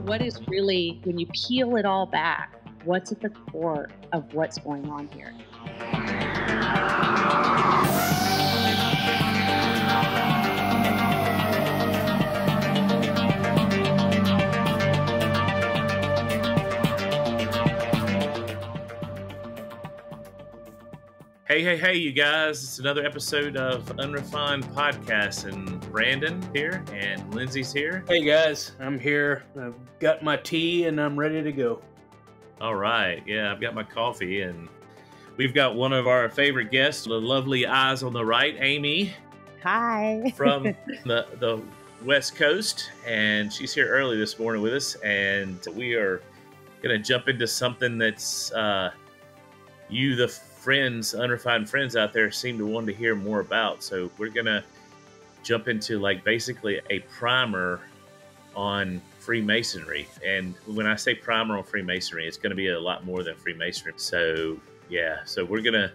what is really, when you peel it all back, what's at the core of what's going on here? Hey, you guys. It's another episode of Unrefined Podcast, and Brandon here, and Lindsay's here. Hey, guys. I'm here. I've got my tea, and I'm ready to go. All right. Yeah, I've got my coffee, and we've got one of our favorite guests, the lovely eyes on the right, Amy. Hi. From the West Coast, and she's here early this morning with us, and we are going to jump into something that's you, the friends, unrefined friends out there, seem to want to hear more about. So we're gonna jump into like basically a primer on Freemasonry. And when I say primer on Freemasonry, it's going to be a lot more than Freemasonry. So yeah, so we're gonna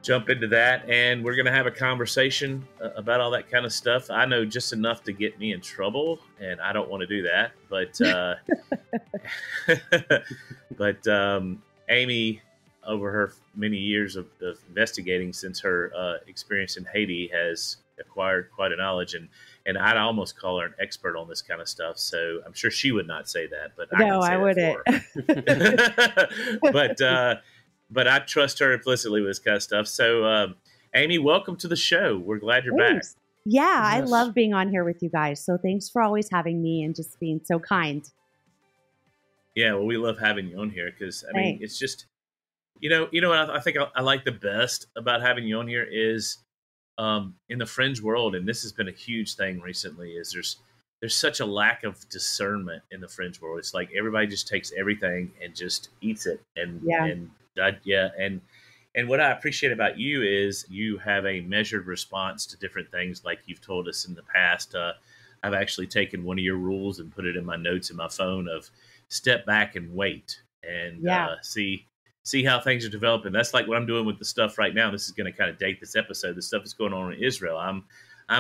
jump into that, and we're gonna have a conversation about all that kind of stuff. I know just enough to get me in trouble, and I don't want to do that. But Amy, over her many years of investigating since her experience in Haiti, has acquired quite a knowledge, and I'd almost call her an expert on this kind of stuff. So I'm sure she would not say that, but no, I wouldn't. But I trust her implicitly with this kind of stuff. So Amy, welcome to the show. We're glad you're back. Yeah, yes. I love being on here with you guys. So thanks for always having me and just being so kind. Yeah, well, we love having you on here because I mean, it's just. You know what I think I like the best about having you on here is in the fringe world, and this has been a huge thing recently, is there's such a lack of discernment in the fringe world. It's like everybody just takes everything and just eats it. And what I appreciate about you is you have a measured response to different things, like you've told us in the past. I've actually taken one of your rules and put it in my notes in my phone of step back and wait and see how things are developing. That's like what I'm doing with the stuff right now. This is going to kind of date this episode. The stuff that's going on in Israel. I'm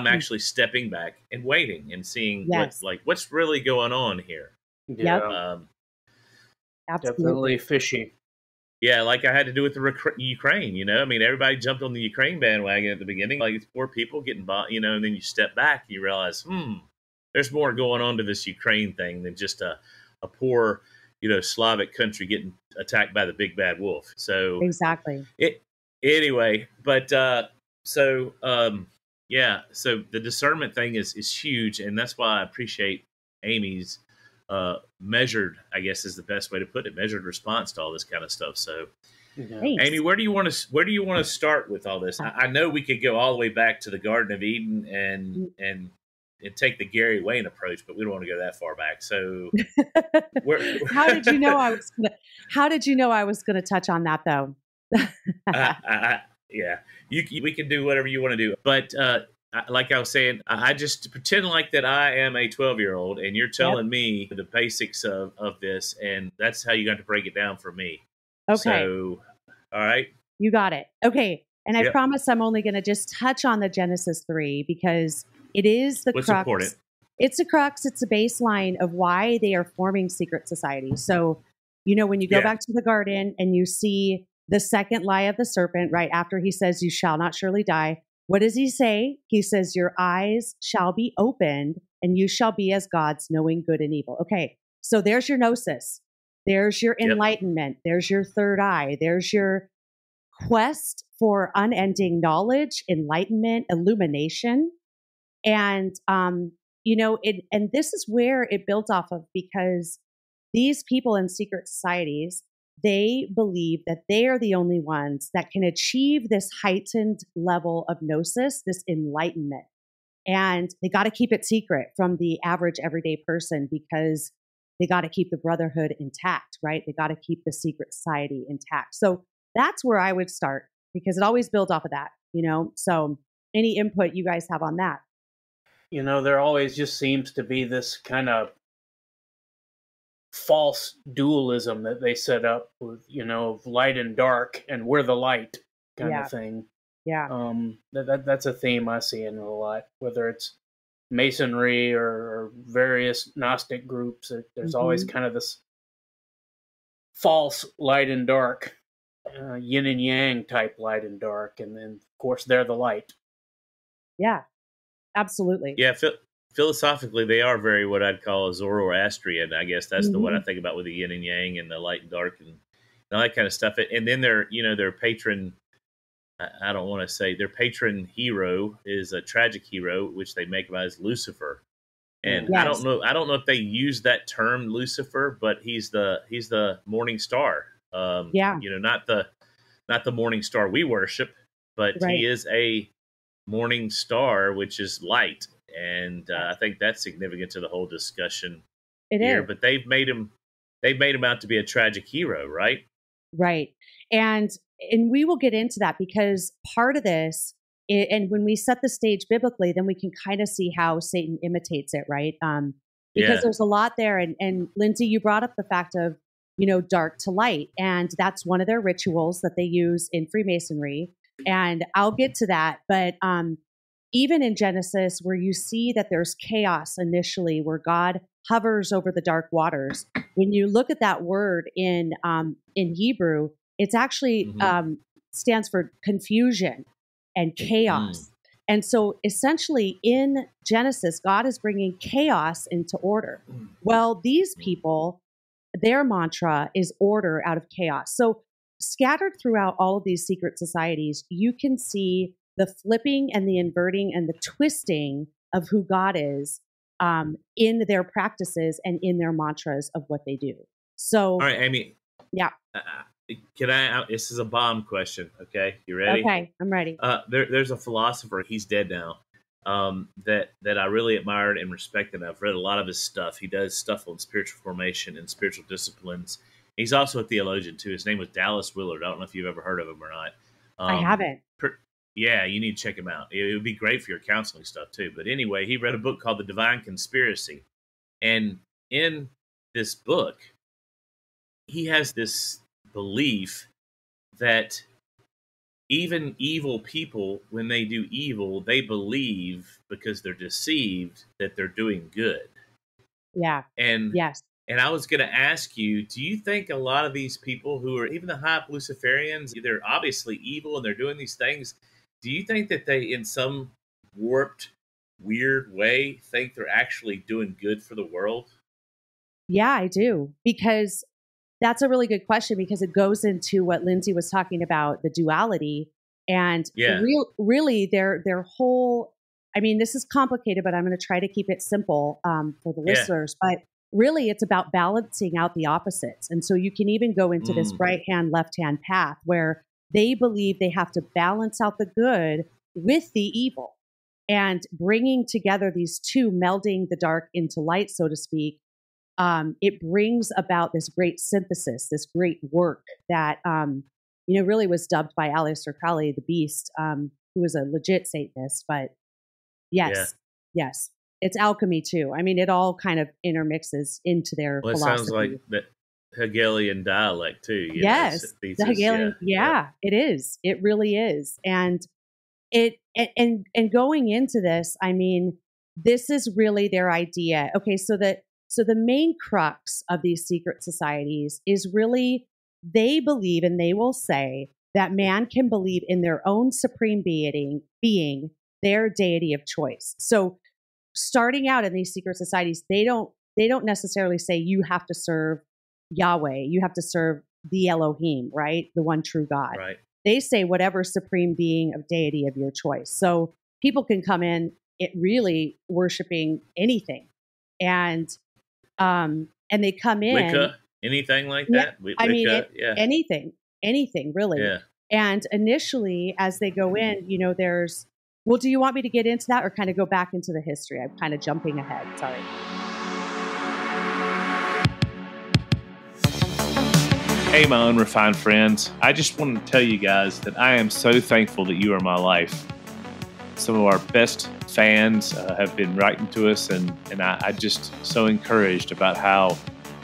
actually stepping back and waiting and seeing what's really going on here. Yeah, definitely fishy. Yeah, like I had to do with the Ukraine. You know, I mean, everybody jumped on the Ukraine bandwagon at the beginning, like it's poor people getting bought. You know, and then you step back, and you realize, there's more going on to this Ukraine thing than just a poor, Slavic country getting attacked by the big bad wolf. So exactly. Anyway, but so the discernment thing is huge, and that's why I appreciate Amy's measured, I guess is the best way to put it, measured response to all this kind of stuff. So, Amy, where do you want to start with all this? I know we could go all the way back to the Garden of Eden and take the Gary Wayne approach, but we don't want to go that far back. So, how did you know I was going to touch on that, though? We can do whatever you want to do. But like I was saying, I just pretend like that I am a 12-year-old, and you're telling me the basics of this, and that's how you got to break it down for me. Okay. So, all right. You got it. Okay. And I promise I'm only going to just touch on the Genesis 3 because it is the crux. Important? It's a crux. It's a baseline of why they are forming secret societies. So, when you go back to the garden and you see the second lie of the serpent, right after he says, "You shall not surely die." What does he say? He says, "Your eyes shall be opened and you shall be as gods, knowing good and evil." Okay. So there's your gnosis. There's your enlightenment. There's your third eye. There's your quest for unending knowledge, enlightenment, illumination. And, and this is where it built off of, because these people in secret societies, they believe that they are the only ones that can achieve this heightened level of gnosis, this enlightenment. And they got to keep it secret from the average everyday person because they got to keep the brotherhood intact, right? They got to keep the secret society intact. So that's where I would start, because it always builds off of that, So any input you guys have on that? There always just seems to be this kind of false dualism that they set up with, of light and dark, and we're the light kind of thing. Yeah. That's a theme I see in it a lot, whether it's Masonry or various Gnostic groups. There's always kind of this false light and dark, yin and yang type light and dark, and then of course they're the light. Yeah, absolutely. Yeah, philosophically they are very what I'd call a Zoroastrian. I guess that's the one I think about with the yin and yang and the light and dark and all that kind of stuff. And then their patron, I don't want to say their patron hero is a tragic hero, which they make him as Lucifer. And I don't know if they use that term Lucifer, but he's the morning star. Not the morning star we worship, but he is a morning star, which is light. And I think that's significant to the whole discussion here. But they've made him out to be a tragic hero, right? Right. And we will get into that because part of this, and when we set the stage biblically, then we can kind of see how Satan imitates it, right? Because there's a lot there. And Lindsay, you brought up the fact of, dark to light. And that's one of their rituals that they use in Freemasonry. And I'll get to that. But even in Genesis, where you see that there's chaos initially, where God hovers over the dark waters, when you look at that word in Hebrew, it's actually stands for confusion and chaos. And so essentially in Genesis, God is bringing chaos into order. Well, these people, their mantra is order out of chaos. So scattered throughout all of these secret societies, you can see the flipping and the inverting and the twisting of who God is in their practices and in their mantras of what they do. So, all right, Amy. Yeah. Can I? This is a bomb question. Okay, you ready? Okay, I'm ready. There's a philosopher. He's dead now. That I really admired and respected. I've read a lot of his stuff. He does stuff on spiritual formation and spiritual disciplines. He's also a theologian too. His name was Dallas Willard. I don't know if you've ever heard of him or not. I haven't. Yeah, you need to check him out. It would be great for your counseling stuff too. But anyway, he read a book called The Divine Conspiracy. And in this book, he has this belief that even evil people, when they do evil, they believe because they're deceived that they're doing good. Yeah. And And I was going to ask you, do you think a lot of these people who are even the high Luciferians, they're obviously evil and they're doing these things, do you think that they, in some warped, weird way, think they're actually doing good for the world? Yeah, I do. Because that's a really good question, because it goes into what Lindsay was talking about, the duality. And really their whole, I mean, this is complicated, but I'm going to try to keep it simple for the listeners. But really, it's about balancing out the opposites. And so you can even go into this right hand, left hand path where they believe they have to balance out the good with the evil, and bringing together these two, melding the dark into light, so to speak. It brings about this great synthesis, this great work that, really was dubbed by Aleister Crowley, the Beast, who was a legit Satanist. But yes, it's alchemy too. I mean, it all kind of intermixes into their philosophy. It sounds like the Hegelian dialect too. Yes, the Hegelian. It is. It really is. And and going into this, I mean, this is really their idea. Okay, so the main crux of these secret societies is really, they believe, and they will say, that man can believe in their own supreme being, their deity of choice. So starting out in these secret societies, they don't necessarily say you have to serve Yahweh, you have to serve the Elohim, right? The one true God. Right. They say whatever supreme being of deity of your choice. So people can come in really worshiping anything. And they come in Wicca, anything like that. Wicca, I mean, anything really. Yeah. And initially, as they go in, there's. Well, do you want me to get into that, or kind of go back into the history? I'm kind of jumping ahead. Sorry. Hey, my unrefined friends. I just want to tell you guys that I am so thankful that you are my life. Some of our best fans have been writing to us, and I just so encouraged about how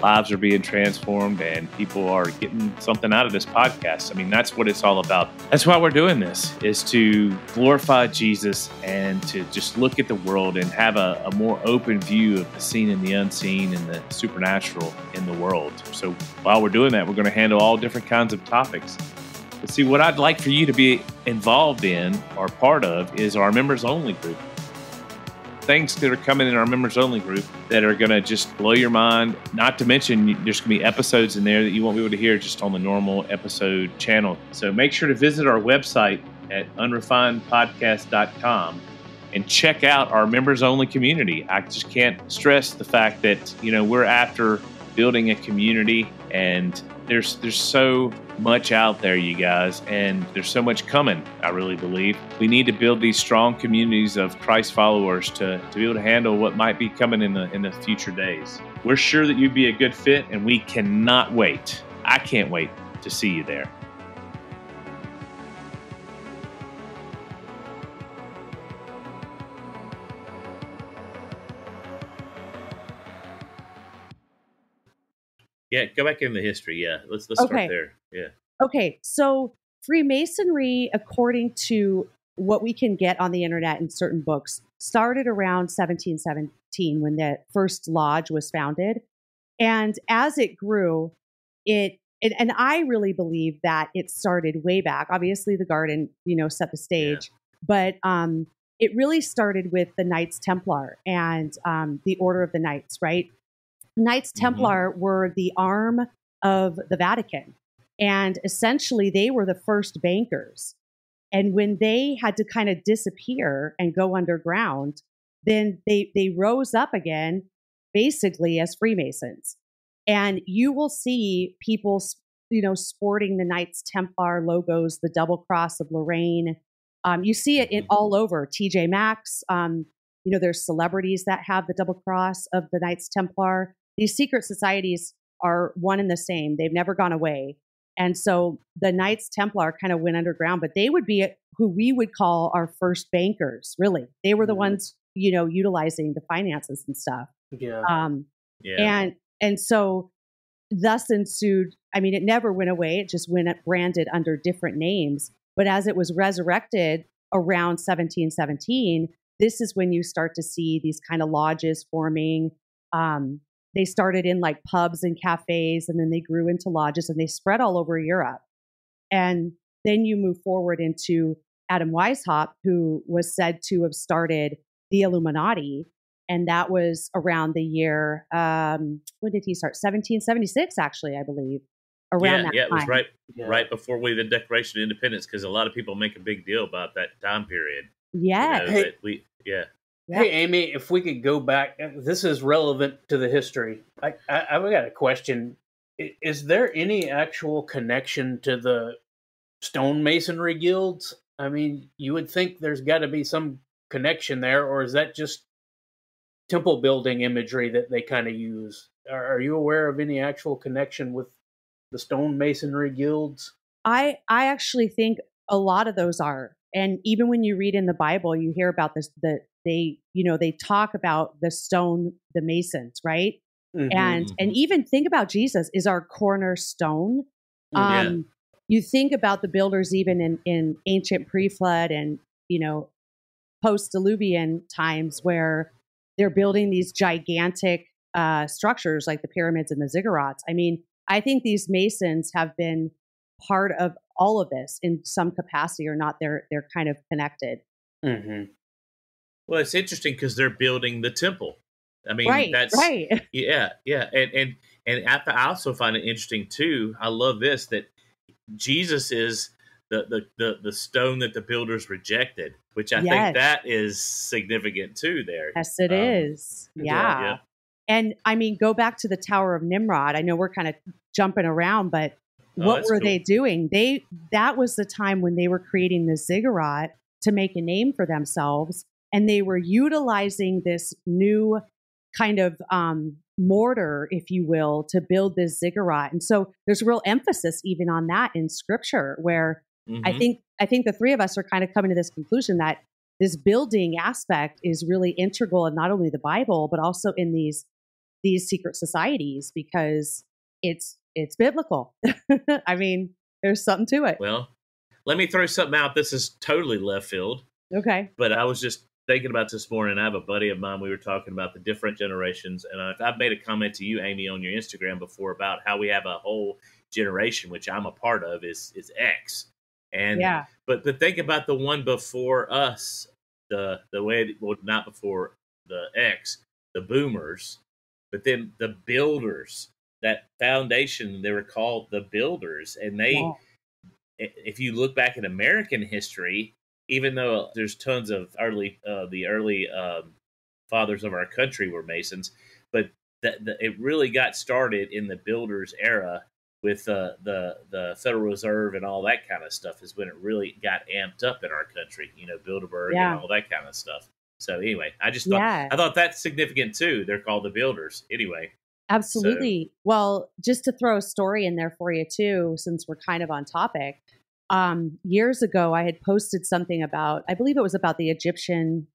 lives are being transformed and people are getting something out of this podcast. I mean, that's what it's all about. That's why we're doing this, is to glorify Jesus and to just look at the world and have a more open view of the seen and the unseen and the supernatural in the world. So while we're doing that, we're going to handle all different kinds of topics. But see, what I'd like for you to be involved in or part of is our members only group. Things that are coming in our members only group that are going to just blow your mind. Not to mention, there's going to be episodes in there that you won't be able to hear just on the normal episode channel. So make sure to visit our website at unrefinedpodcast.com and check out our members only community. I just can't stress the fact that, we're after building a community, and there's so much out there, you guys, and there's so much coming. I really believe we need to build these strong communities of Christ followers to be able to handle what might be coming in the future days. We're sure that you'd be a good fit, and we cannot wait. I can't wait to see you there. Yeah, go back into history. Yeah, let's start there. Yeah. Okay, so Freemasonry, according to what we can get on the internet in certain books, started around 1717 when the first lodge was founded. And as it grew, and I really believe that it started way back. Obviously, the garden, set the stage. Yeah. But it really started with the Knights Templar and the Order of the Knights, right? Knights Templar were the arm of the Vatican, and essentially they were the first bankers. And when they had to kind of disappear and go underground, then they rose up again, basically as Freemasons. And you will see people, sporting the Knights Templar logos, the double cross of Lorraine. You see it all over. TJ Maxx. There's celebrities that have the double cross of the Knights Templar. These secret societies are one and the same. They've never gone away. And so the Knights Templar kind of went underground, but they would be who we would call our first bankers, really. They were the ones, utilizing the finances and stuff. Yeah. And so thus ensued, it never went away. It just went branded under different names. But as it was resurrected around 1717, this is when you start to see these kind of lodges forming. They started in like pubs and cafes, and then they grew into lodges, and they spread all over Europe. And then you move forward into Adam Weishaupt, who was said to have started the Illuminati. And that was around the year, when did he start? 1776, actually, I believe. Around that time. It was right before the Declaration of Independence, because a lot of people make a big deal about that time period. Yeah. Hey, Amy, if we could go back, this is relevant to the history. I've got a question. Is there any actual connection to the stonemasonry guilds? You would think there's got to be some connection there, or is that just temple building imagery that they kind of use? Are you aware of any actual connection with the stonemasonry guilds? I actually think a lot of those are. And even when you read in the Bible, you hear about this, they talk about the masons, right? And even think about Jesus is our cornerstone. You think about the builders even in ancient pre-flood and, post-Diluvian times where they're building these gigantic structures like the pyramids and the ziggurats. I think these masons have been part of all of this in some capacity or not. They're kind of connected. Mm-hmm. Well, it's interesting because they're building the temple. That's right. Yeah. And I also find it interesting too. I love this, that Jesus is the stone that the builders rejected, which I think that is significant too there. Yes, it is. Yeah. And go back to the Tower of Nimrod. I know we're kind of jumping around, but what were they doing? That was the time when they were creating the ziggurat to make a name for themselves. And they were utilizing this new kind of mortar, if you will, to build this ziggurat. And so there's real emphasis even on that in scripture, where I think the three of us are kind of coming to this conclusion that this building aspect is really integral in not only the Bible, but also in these these secret societies because it's biblical. I mean, there's something to it. Well, let me throw something out. This is totally left field. Okay. But I was just thinking about this morning. I have a buddy of mine. We were talking about the different generations. And I've made a comment to you, Amy, on your Instagram before about how we have a whole generation, which I'm a part of, is X. And yeah. But think about the one before us, the way, well, not before the X, the boomers, but then the builders. That foundation, they were called the builders. And they, if you look back in American history, even though there's tons of the early fathers of our country were Masons, but it really got started in the builders era with the Federal Reserve and all that kind of stuff is when it really got amped up in our country, Bilderberg and all that kind of stuff. So anyway, I just thought, I thought that's significant too. They're called the builders anyway. Absolutely. So, well, just to throw a story in there for you too, since we're kind of on topic, years ago, I had posted something about, I believe it was about the Egyptian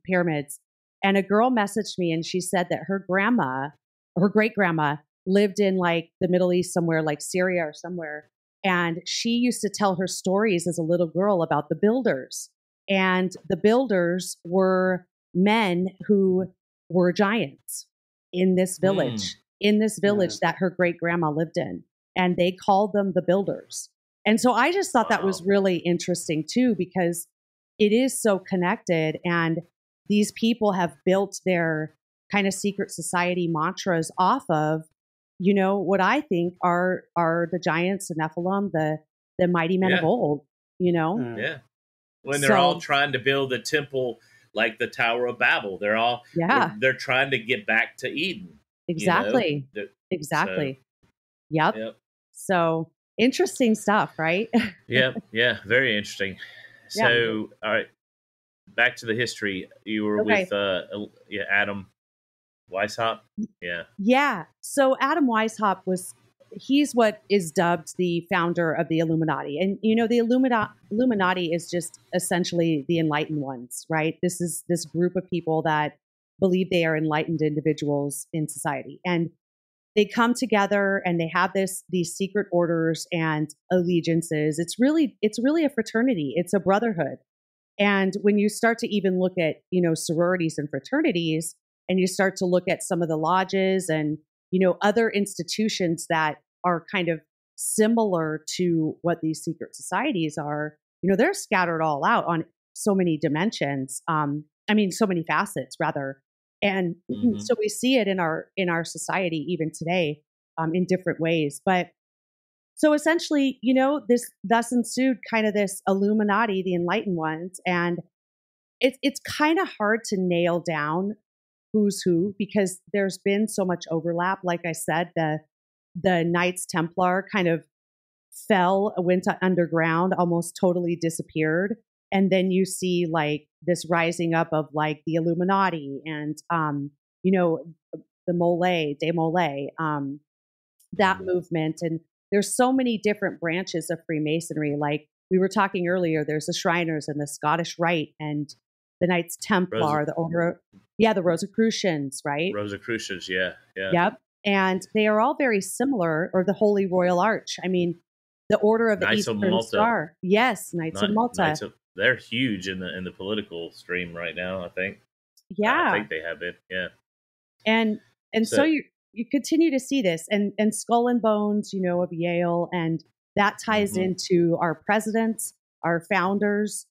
pyramids. And a girl messaged me and she said that her great grandma lived in like the Middle East somewhere, like Syria or somewhere. And she used to tell her stories as a little girl about the builders. And the builders were men who were giants in this village, that her great grandma lived in. And they called them the builders. And so I just thought that was really interesting too, because it is so connected. And these people have built their kind of secret society mantras off of, what I think are the giants, the Nephilim, the mighty men of old, Yeah. When they're all trying to build a temple like the Tower of Babel, they're all, they're trying to get back to Eden. Exactly. Exactly. So, yep. So interesting stuff, right? Yeah. Very interesting. So, all right, back to the history. You were with Adam Weishaupt. Yeah. So Adam Weishaupt he's what is dubbed the founder of the Illuminati. And, the Illuminati is just essentially the enlightened ones, right? This is this group of people that believe they are enlightened individuals in society. And they come together and they have these secret orders and allegiances. It's really a fraternity. It's a brotherhood. And when you start to even look at, sororities and fraternities, and you start to look at some of the lodges and, other institutions that are kind of similar to what these secret societies are, they're scattered all out on so many dimensions. So many facets rather. And so we see it in our society even today, in different ways. But so essentially, this thus ensued kind of this Illuminati, the enlightened ones, and it's kind of hard to nail down who's who because there's been so much overlap. Like I said, the Knights Templar kind of went underground, almost totally disappeared. And then you see like this rising up of like the Illuminati and, the Mole, that movement. And there's so many different branches of Freemasonry. Like we were talking earlier, there's the Shriners and the Scottish Rite and the Knights Templar, the Order, the Rosicrucians, right? Rosicrucians, yeah. Yep. And they are all very similar, or the Holy Royal Arch. I mean, the Order of the Knights Eastern of Malta. Star. Yes, Knights of Malta. They're huge in the political stream right now, I think. Yeah. I think they have been, yeah. And so you continue to see this, and Skull and Bones, of Yale, and that ties into our presidents, our founders,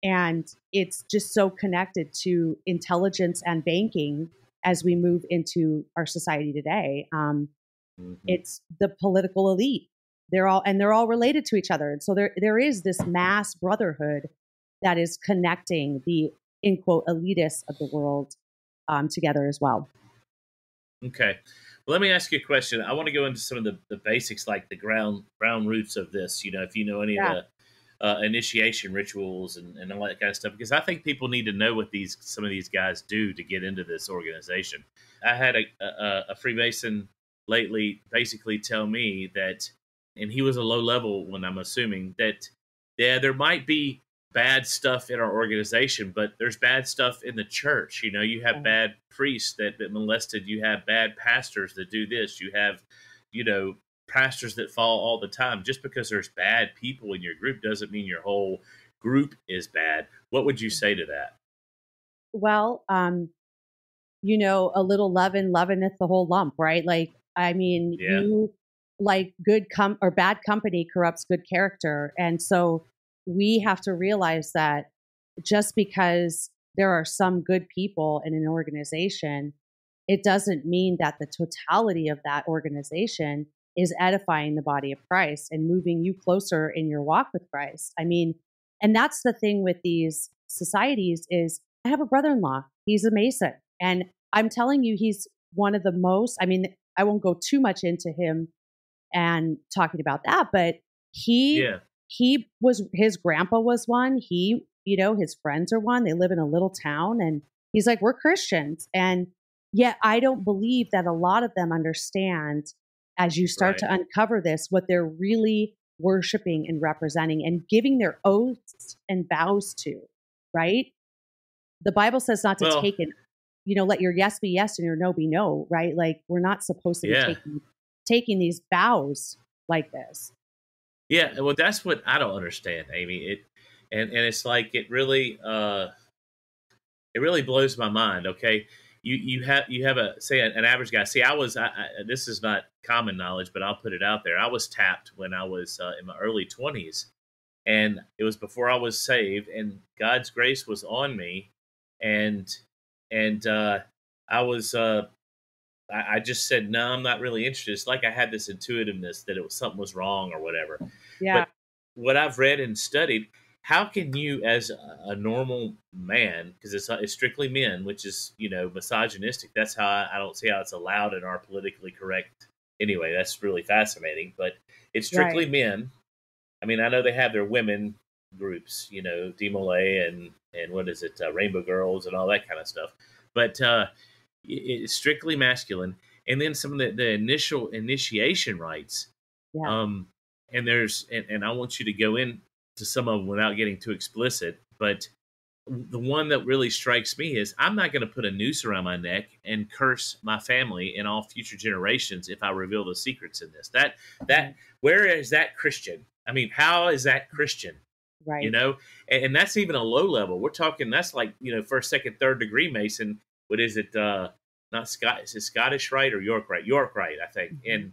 and it's just so connected to intelligence and banking as we move into our society today. It's the political elite. They're all related to each other. And so there is this mass brotherhood that is connecting the, in quote, elitists of the world together as well. Okay. Well, let me ask you a question. I want to go into some of the basics, like the ground roots of this, if you know any of the initiation rituals and all that kind of stuff, because I think people need to know what some of these guys do to get into this organization. I had a Freemason lately basically tell me that, and he was a low level one, I'm assuming, that there might be bad stuff in our organization, but there's bad stuff in the church. You know, you have bad priests that molested. You have bad pastors that do this. You have, you know, pastors that fall all the time. Just because there's bad people in your group doesn't mean your whole group is bad. What would you say to that? Well, you know, a little leaven leaveneth the whole lump, right? Like, I mean, you like or bad company corrupts good character. And so we have to realize that just because there are some good people in an organization, it doesn't mean that the totality of that organization is edifying the body of Christ and moving you closer in your walk with Christ. I mean, and that's the thing with these societies is I have a brother-in-law. He's a Mason. And I'm telling you, he's one of the most, I mean, I won't go too much into him and talking about that, but his grandpa was one. He, you know, his friends are one. They live in a little town and he's like, we're Christians. And yet I don't believe that a lot of them understand as you start to uncover this, what they're really worshiping and representing and giving their oaths and vows to, right? The Bible says not to take it, you know, let your yes be yes and your no be no, right? Like we're not supposed to be taking these vows like this. Yeah, well, that's what I don't understand, Amy. And it's like it really blows my mind. Okay, you have an average guy. See, this is not common knowledge, but I'll put it out there. I was tapped when I was in my early 20s, and it was before I was saved, and God's grace was on me, and I was I just said no, I'm not really interested. It's like I had this intuitiveness that something was wrong or whatever. Yeah. But what I've read and studied, how can you, as a normal man, because it's strictly men, which is, you know, misogynistic. That's how I don't see how it's allowed in our politically correct. Anyway, that's really fascinating. But it's strictly men. I mean, I know they have their women groups, you know, Demolay and what is it, Rainbow Girls and all that kind of stuff. But it's strictly masculine. And then some of the initial initiation rites. Yeah. And there's and I want you to go into some of them without getting too explicit. But the one that really strikes me is I'm not going to put a noose around my neck and curse my family and all future generations if I reveal the secrets in this. That where is that Christian? I mean, how is that Christian? Right. You know, and that's even a low level. We're talking that's like, you know, first, second, third degree Mason. What is it? Not Scott. Is it Scottish Rite or York Rite? York Rite, I think. Mm-hmm.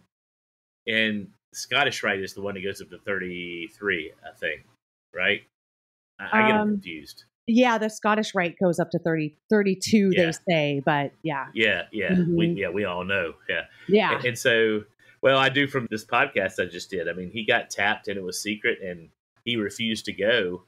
And Scottish Rite is the one that goes up to 33, I think. Right? I get them confused. Yeah, the Scottish Rite goes up to 32, they say, but yeah. Yeah. Mm-hmm. We all know. Yeah. Yeah. And so, well, I do from this podcast I just did. I mean, he got tapped and it was secret and he refused to go.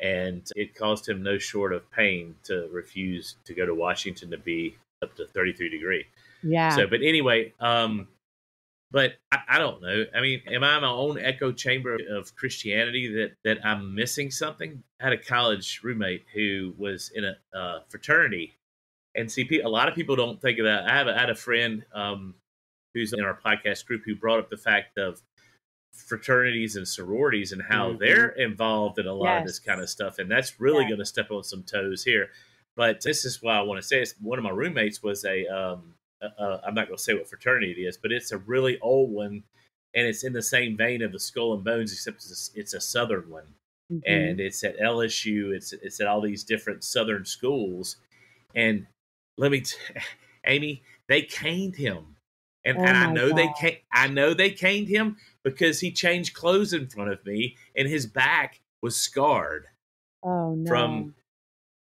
And it caused him no short of pain to refuse to go to Washington to be up to 33 degree. Yeah. So, but anyway, but I don't know. I mean, am I my own echo chamber of Christianity that I'm missing something? I had a college roommate who was in a fraternity. And see, a lot of people don't think of that. I had a friend who's in our podcast group who brought up the fact of fraternities and sororities and how they're involved in a lot of this kind of stuff. And that's really going to step on some toes here. But this is why I want to say is one of my roommates was I'm not going to say what fraternity it is, but it's a really old one, and it's in the same vein of the Skull and Bones, except it's a Southern one, and it's at LSU. It's at all these different Southern schools, and Amy, they caned him, and I know they caned him because he changed clothes in front of me, and his back was scarred. Oh no! From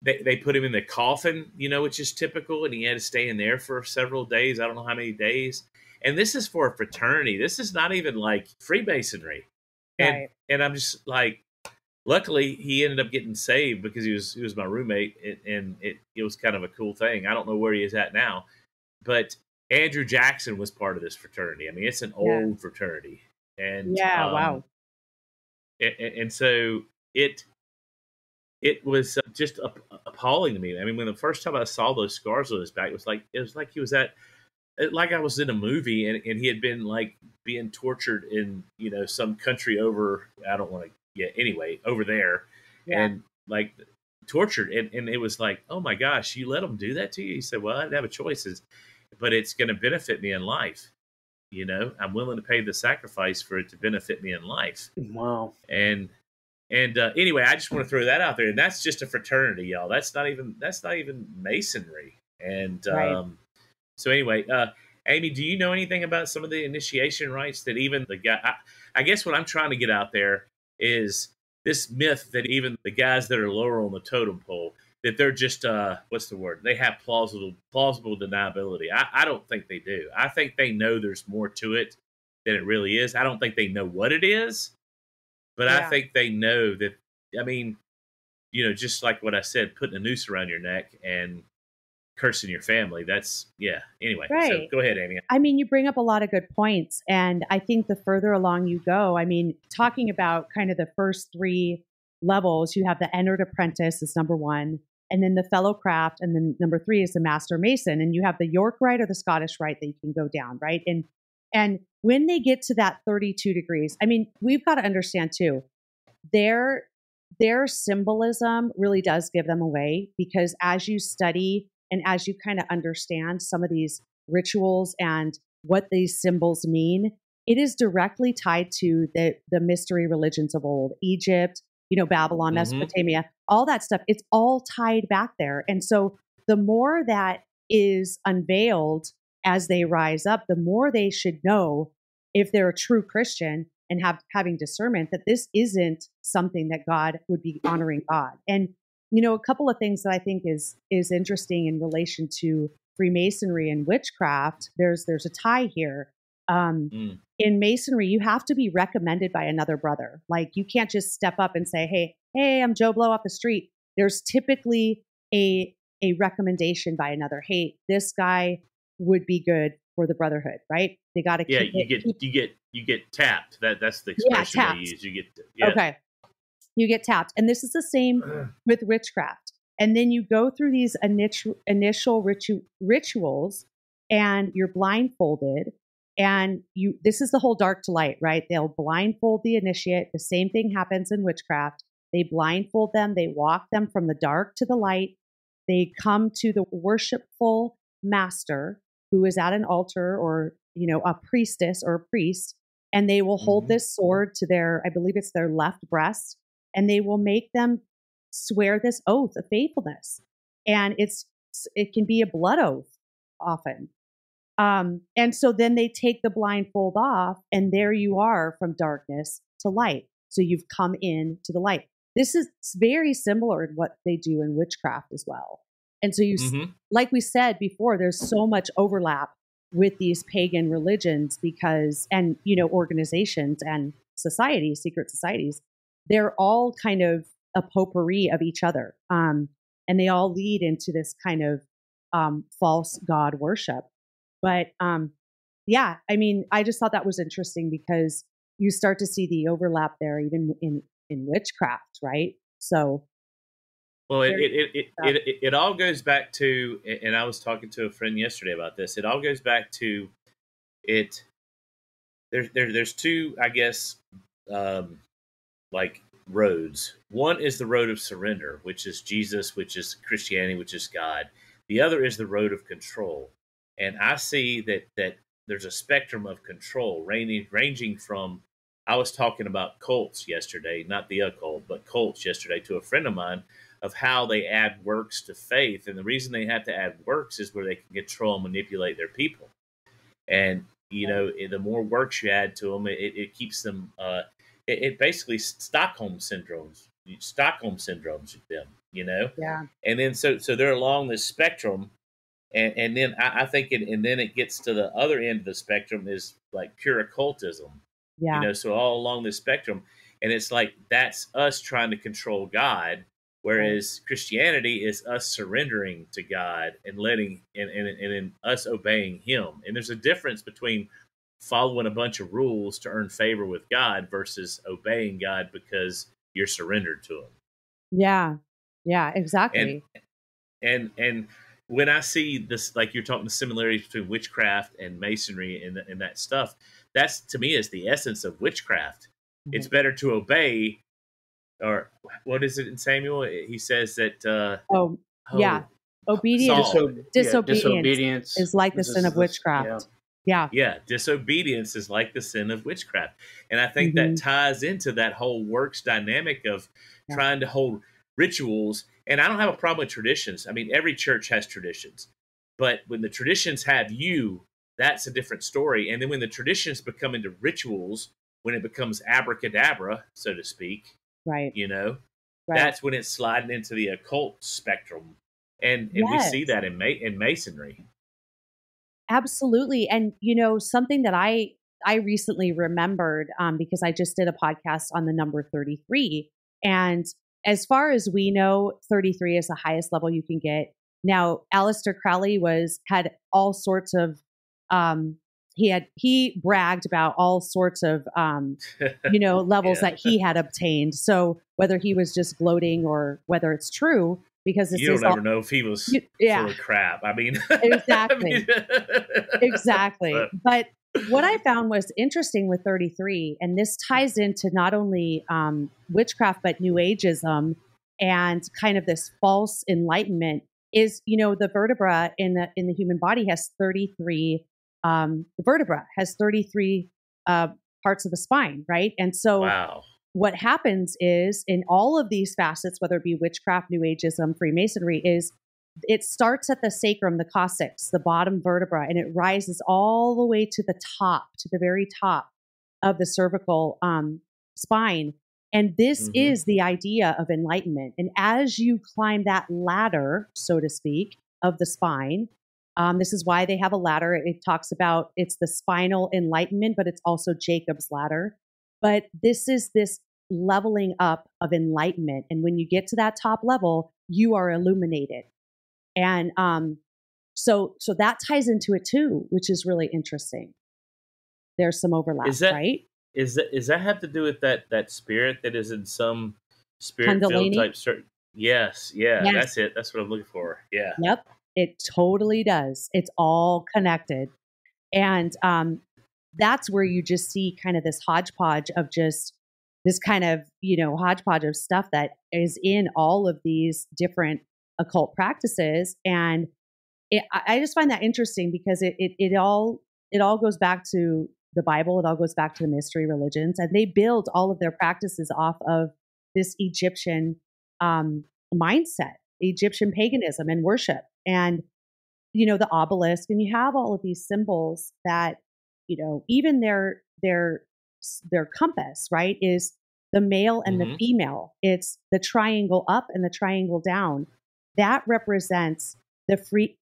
They put him in the coffin, you know, which is typical, and he had to stay in there for several days. I don't know how many days. And this is for a fraternity. This is not even like Freemasonry. And I'm just like, luckily he ended up getting saved because he was my roommate, and it was kind of a cool thing. I don't know where he is at now, but Andrew Jackson was part of this fraternity. I mean, it's an old fraternity, and wow. And so it was just appalling to me. I mean, when the first time I saw those scars on his back, it was like he was like I was in a movie, and he had been like being tortured in, you know, some country over. I don't want to. Yeah. Anyway, over there, and like tortured. And it was like, oh my gosh, you let them do that to you? He said, well, I didn't have a choice, but it's going to benefit me in life. You know, I'm willing to pay the sacrifice for it to benefit me in life. Wow. And anyway, I just want to throw that out there. And that's just a fraternity, y'all. That's not even Masonry. And so anyway, Amy, do you know anything about some of the initiation rites that even the guy? I guess what I'm trying to get out there is this myth that even the guys that are lower on the totem pole, that they're just what's the word? They have plausible deniability. I don't think they do. I think they know there's more to it than it really is. I don't think they know what it is, but I think they know that. I mean, you know, just like what I said, putting a noose around your neck and cursing your family. That's anyway. So go ahead, Amy. I mean, you bring up a lot of good points. And I think the further along you go, I mean, talking about kind of the first 3 levels, you have the entered apprentice is number 1, and then the fellow craft, and then number 3 is the master mason. And you have the York rite or the Scottish rite that you can go down, right? And when they get to that 32 degrees, I mean, we've got to understand too, their symbolism really does give them away, because as you study and as you kind of understand some of these rituals and what these symbols mean, it is directly tied to the mystery religions of old, Egypt, you know, Babylon, Mesopotamia, all that stuff. It's all tied back there. And so the more that is unveiled as they rise up, the more they should know, if they're a true Christian and having discernment, that this isn't something that God would be honoring God. And you know, a couple of things that I think is interesting in relation to Freemasonry and witchcraft. There's a tie here. In Masonry, you have to be recommended by another brother. Like, you can't just step up and say, "Hey, I'm Joe Blow off the street." There's typically a recommendation by another. Hey, this guy would be good for the brotherhood, right? They got to keep you get tapped. That's the expression they use. You get okay. You get tapped. And this is the same with witchcraft. And then you go through these initial rituals, and you're blindfolded, and this is the whole dark to light, right? They'll blindfold the initiate. The same thing happens in witchcraft. They blindfold them. They walk them from the dark to the light. They come to the worshipful master, who is at an altar, or, you know, a priestess or a priest, and they will hold this sword to I believe it's their left breast, and they will make them swear this oath of faithfulness. And it can be a blood oath often. And so then they take the blindfold off, and there you are from darkness to light. So you've come in to the light. This is very similar to what they do in witchcraft as well. And so like we said before, there's so much overlap with these pagan religions and, you know, organizations and societies, secret societies. They're all kind of a potpourri of each other. And they all lead into this kind of false God worship. But I mean, I just thought that was interesting, because you start to see the overlap there, even in witchcraft, right? So, well, it all goes back to, and I was talking to a friend yesterday about this. It all goes back to it. There's 2, I guess, like roads. One is the road of surrender, which is Jesus, which is Christianity, which is God. The other is the road of control. And I see that there's a spectrum of control ranging from, I was talking about cults yesterday, not the occult, but cults yesterday, to a friend of mine, of how they add works to faith. And the reason they have to add works is where they can control and manipulate their people. And, you know, the more works you add to them, it keeps them, it basically Stockholm syndromes them, you know? Yeah. And then so they're along this spectrum. And then I think and then it gets to the other end of the spectrum is like pure occultism. Yeah. You know, so all along this spectrum. And it's like, that's us trying to control God, whereas Christianity is us surrendering to God and and us obeying Him. And there's a difference between following a bunch of rules to earn favor with God versus obeying God because you're surrendered to Him. Yeah. Yeah, exactly. And when I see this, like you're talking the similarities between witchcraft and Masonry and that stuff, that's, to me, is the essence of witchcraft. Mm-hmm. It's better to obey, or what is it in Samuel? He says that. Yeah, obedience. Disobedience is like the sin of witchcraft. Yeah, disobedience is like the sin of witchcraft. And I think that ties into that whole works dynamic of trying to hold rituals. And I don't have a problem with traditions. I mean, every church has traditions. But when the traditions have you, that's a different story. And then when the traditions become into rituals, when it becomes abracadabra, so to speak, that's when it's sliding into the occult spectrum. And we see that in Masonry. Absolutely. And, something that I recently remembered, because I just did a podcast on the number 33. And as far as we know, 33 is the highest level you can get. Now, Aleister Crowley had all sorts of, he bragged about all sorts of, levels that he had obtained. So whether he was just gloating or whether it's true, because you don't ever know if he was full of crap. I mean, exactly. Exactly. But what I found was interesting with 33, and this ties into not only witchcraft, but New Ageism and kind of this false enlightenment is, the vertebra in the human body has 33, the vertebra has 33 parts of the spine, right? And so what happens is in all of these facets, whether it be witchcraft, New Ageism, Freemasonry, is it starts at the sacrum, the coccyx, the bottom vertebra, and it rises all the way to the top, to the very top of the cervical spine. And this is the idea of enlightenment. And as you climb that ladder, so to speak, of the spine, this is why they have a ladder. It talks about it's the spinal enlightenment, but it's also Jacob's ladder. But this is this leveling up of enlightenment. And when you get to that top level, you are illuminated. And so that ties into it too, which is really interesting. There's some overlap, right? Is that have to do with that spirit that is in some spirit field type certain? Yes, that's it. That's what I'm looking for. Yeah. Yep. It totally does. It's all connected. And that's where you just see kind of this hodgepodge of just this kind of, hodgepodge of stuff that is in all of these different occult practices. And I just find that interesting because it all goes back to the Bible. It all goes back to the mystery religions, and they build all of their practices off of this Egyptian mindset, Egyptian paganism and worship. And, the obelisk, and you have all of these symbols that, even their compass, right, is the male and the female. It's the triangle up and the triangle down. That represents the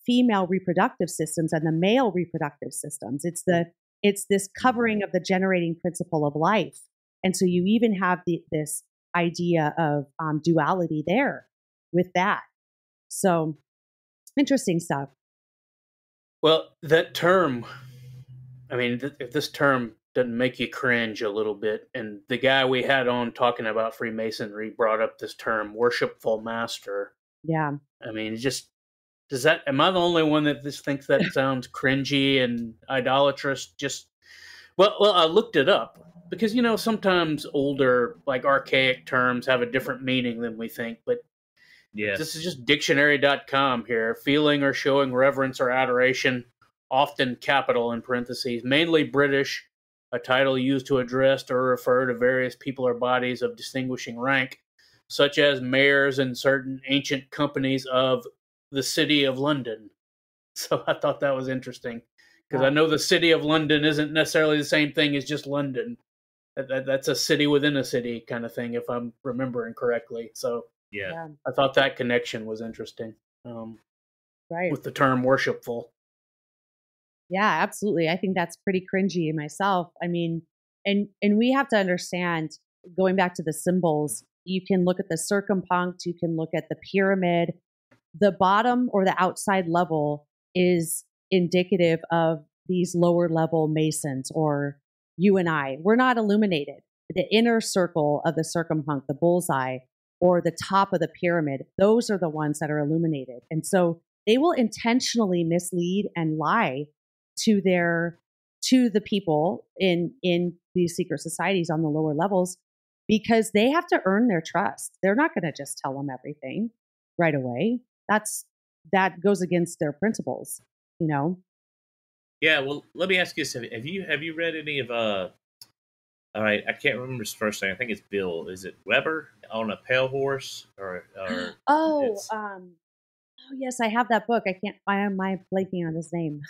female reproductive systems and the male reproductive systems. It's this covering of the generating principle of life. And so you even have this idea of duality there with that. So interesting stuff. Well, that term, I mean, if this term doesn't make you cringe a little bit, and the guy we had on talking about Freemasonry brought up this term, Worshipful Master. Yeah. I mean, am I the only one that just thinks that sounds cringy and idolatrous? Well, I looked it up because, sometimes older, like archaic terms have a different meaning than we think, but this is just dictionary.com here. Feeling or showing reverence or adoration, often capital in parentheses, mainly British, a title used to address or refer to various people or bodies of distinguishing rank, such as mayors in certain ancient companies of the City of London. So I thought that was interesting because I know the City of London isn't necessarily the same thing as just London. That's a city within a city kind of thing, if I'm remembering correctly. So I thought that connection was interesting. Right. With the term worshipful. Yeah, absolutely. I think that's pretty cringy myself. I mean, and we have to understand, going back to the symbols, you can look at the circumpunct, you can look at the pyramid. The bottom or the outside level is indicative of these lower level Masons, or you and I. We're not illuminated. The inner circle of the circumpunct, the bullseye, or the top of the pyramid, those are the ones that are illuminated. And so they will intentionally mislead and lie to the people in these secret societies on the lower levels because they have to earn their trust. They're not going to just tell them everything right away. That goes against their principles, you know? Yeah. Well, let me ask you this. Have you read any of, all right, I can't remember his first name. I think it's Bill. Is it Weber on a Pale Horse or oh yes, I have that book. Why am I blanking on his name?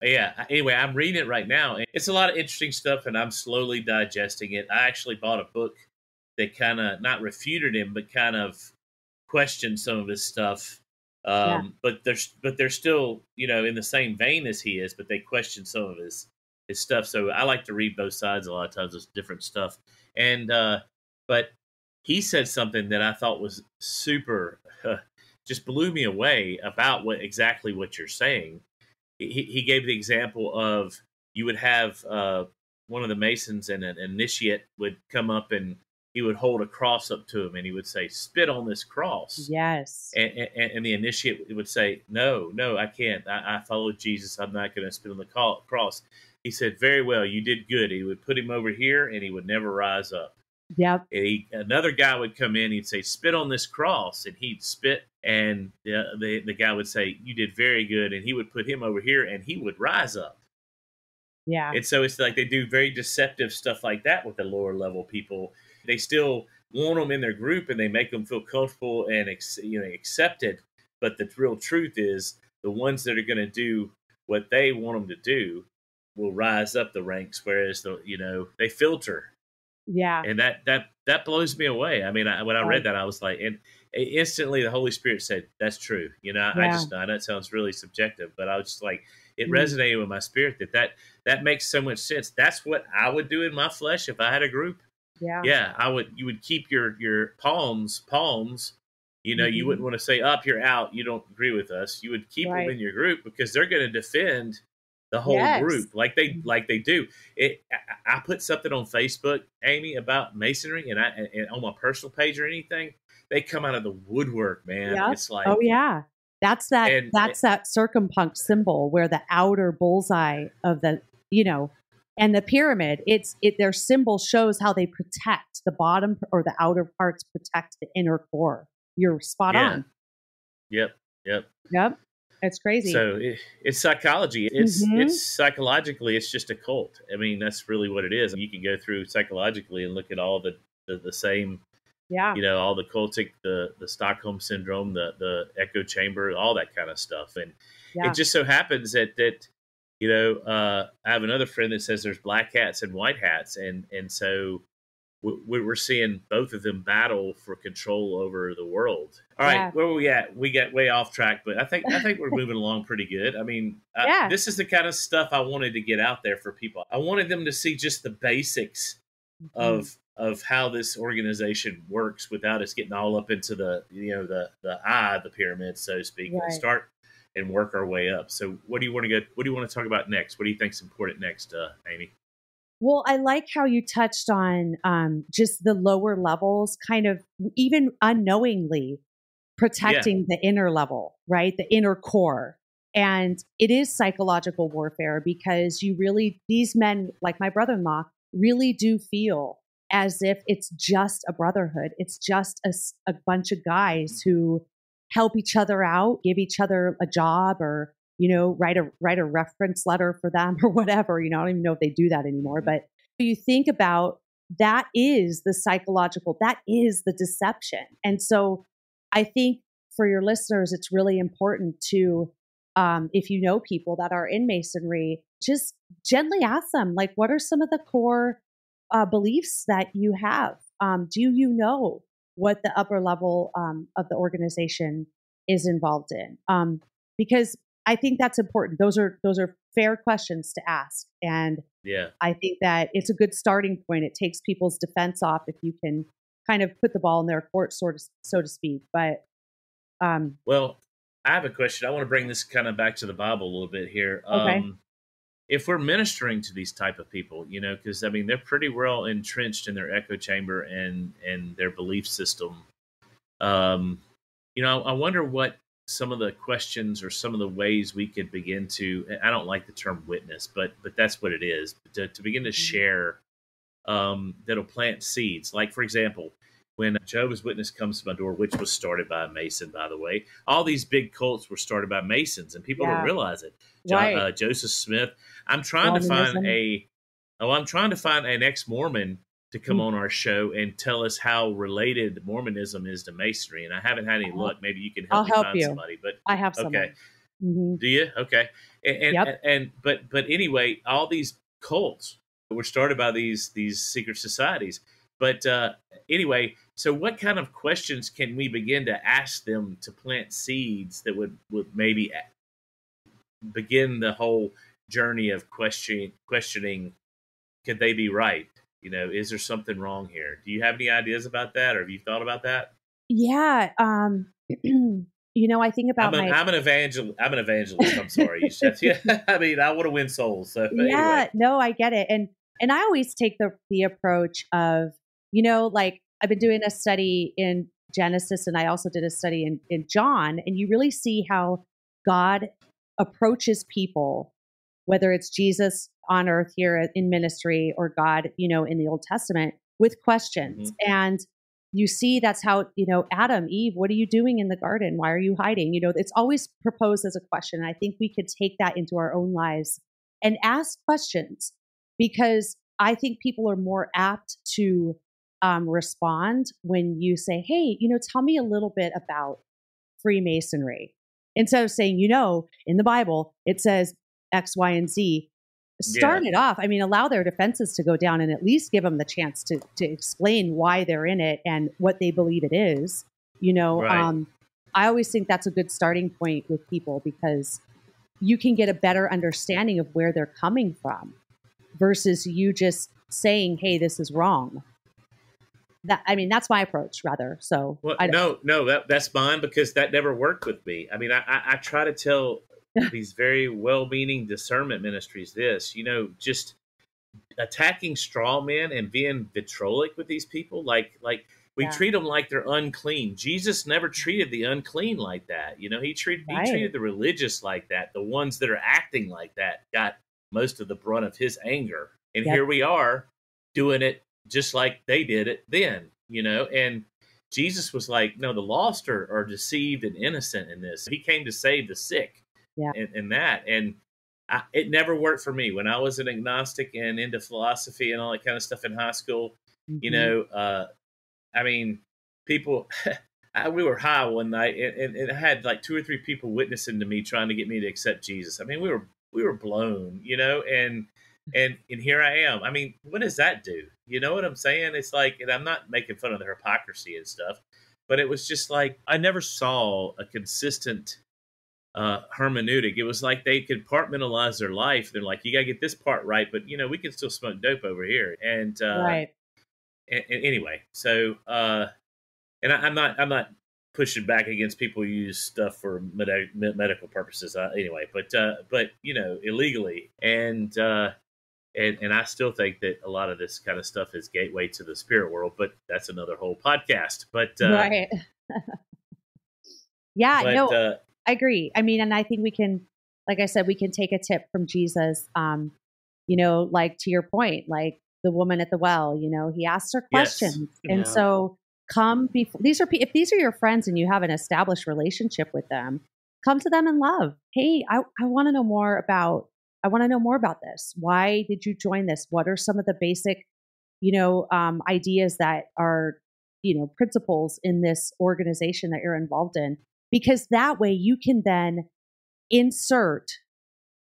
Yeah. Anyway, I'm reading it right now. And it's a lot of interesting stuff, and I'm slowly digesting it. I actually bought a book that kind of not refuted him, but kind of questioned some of his stuff. But they're still, in the same vein as he is, but they question some of his stuff. So I like to read both sides a lot of times. It's different stuff. And but he said something that I thought was super, just blew me away about exactly what you're saying. He gave the example of you would have one of the Masons and an initiate would come up and he would hold a cross up to him and he would say, "Spit on this cross." Yes. And the initiate would say, No, I can't. I follow Jesus. I'm not going to spit on the cross. He said, "Very well, you did good." He would put him over here and he would never rise up. Yep. Another guy would come in, he'd say, "Spit on this cross," and he'd spit, and the guy would say, "You did very good," and he would put him over here, and he would rise up. Yeah. And so it's like they do very deceptive stuff like that with the lower level people. They still want them in their group, and they make them feel comfortable and accepted. But the real truth is, the ones that are going to do what they want them to do will rise up the ranks, whereas they filter. Yeah. And that blows me away. I mean, when I read that, I was like, and instantly the Holy Spirit said, "That's true." I just know that sounds really subjective, but I was just like, it resonated with my spirit that makes so much sense. That's what I would do in my flesh if I had a group. Yeah. Yeah, you would keep your palms. You wouldn't want to say, "Up, you're out. You don't agree with us." You would keep them in your group because they're going to defend the whole group like they do. I put something on Facebook, Amy, about Masonry, and on my personal page or anything, they come out of the woodwork, man. Yep. It's like, oh yeah, that's that circumpunct symbol where the outer bullseye of the and the pyramid. Their symbol shows how they protect the bottom or the outer parts, protect the inner core. You're spot on. Yep. It's crazy. So it's psychology. It's psychologically, it's just a cult. I mean, that's really what it is. You can go through psychologically and look at all the same, all the cultic, the Stockholm syndrome, the echo chamber, all that kind of stuff. And it just so happens that I have another friend that says there's black hats and white hats, and so we're seeing both of them battle for control over the world. All right, where were we at? We got way off track, but I think we're moving along pretty good. I mean, this is the kind of stuff I wanted to get out there for people. I wanted them to see just the basics of how this organization works without us getting all up into the eye of the pyramid, so to speak. Right. And start and work our way up. So what do you want to talk about next? What do you think is important next, Amy? Well, I like how you touched on just the lower levels, kind of even unknowingly protecting the inner level, right? The inner core. And it is psychological warfare because these men, like my brother-in-law, really do feel as if it's just a brotherhood. It's just a bunch of guys who help each other out, give each other a job, or write a reference letter for them or whatever. I don't even know if they do that anymore. But you think about that is the psychological, that is the deception. And so I think for your listeners, it's really important to, if you know people that are in Masonry, just gently ask them, like, what are some of the core beliefs that you have? Do you know what the upper level of the organization is involved in? Because I think that's important. Those are fair questions to ask. And I think that it's a good starting point. It takes people's defense off if you can kind of put the ball in their court, so to speak. But well, I have a question. I want to bring this kind of back to the Bible a little bit here. Okay. If we're ministering to these type of people, because I mean they're pretty well entrenched in their echo chamber and their belief system. I wonder what some of the questions or some of the ways we could begin to, I don't like the term witness, but that's what it is, to begin to share that'll plant seeds. Like, for example, when Jehovah's Witness comes to my door, which was started by a Mason, by the way, all these big cults were started by Masons, and people don't realize it. Joseph Smith. I'm trying to find an ex-Mormon to come on our show and tell us how related Mormonism is to Masonry, and I haven't had any luck. Maybe you can help me find somebody. But I have someone. Okay. Do you? Okay. But anyway, all these cults were started by these secret societies. But anyway, so what kind of questions can we begin to ask them to plant seeds that would maybe begin the whole journey of questioning, could they be right? You know, is there something wrong here? Do you have any ideas about that, or have you thought about that? Yeah. You know, I think about I'm an evangelist. I'm sorry. I mean, I want to win souls. So anyway. No, I get it. And I always take the approach of, you know, like I've been doing a study in Genesis, and I also did a study in John, and you really see how God approaches people, whether it's Jesus on earth here in ministry or God, you know, in the Old Testament, with questions. And you see that's how, you know, Adam, Eve, what are you doing in the garden? Why are you hiding? You know, it's always proposed as a question. And I think we could take that into our own lives and ask questions, because I think people are more apt to respond when you say, hey, you know, tell me a little bit about Freemasonry. Instead of saying, you know, in the Bible, it says X, Y, and Z. Start it off. I mean, allow their defenses to go down and at least give them the chance to explain why they're in it and what they believe it is. You know, I always think that's a good starting point with people, because you can get a better understanding of where they're coming from versus you just saying, hey, this is wrong. That's my approach, rather. So that's mine, because that never worked with me. I mean, I try to tell these very well-meaning discernment ministries this, you know, just attacking straw men and being vitriolic with these people, like we treat them like they're unclean. Jesus never treated the unclean like that. You know, he treated the religious like that. The ones that are acting like that got most of the brunt of his anger. And here we are doing it just like they did it then, you know. And Jesus was like, no, the lost are deceived and innocent in this. He came to save the sick. And it never worked for me when I was an agnostic and into philosophy and all that kind of stuff in high school. You know, I mean, people, we were high one night, and I had like 2 or 3 people witnessing to me, trying to get me to accept Jesus. I mean, we were blown, you know, and here I am. I mean, what does that do? You know what I'm saying? It's like, and I'm not making fun of the hypocrisy and stuff, but it was just like, I never saw a consistent hermeneutic. It was like they compartmentalize their life. They're like, you got to get this part right, but you know, we can still smoke dope over here. And and anyway, so and I'm not pushing back against people who use stuff for medical purposes. Anyway, but you know, illegally, and I still think that a lot of this kind of stuff is gateway to the spirit world. But that's another whole podcast. But I agree. I mean, and I think we can, like I said, we can take a tip from Jesus. You know, like to your point, like the woman at the well, you know, he asked her questions. And so if these are your friends and you have an established relationship with them, come to them in love. Hey, I want to know more about this. Why did you join this? What are some of the basic, you know, ideas that are, you know, principles in this organization that you're involved in? Because that way you can then insert,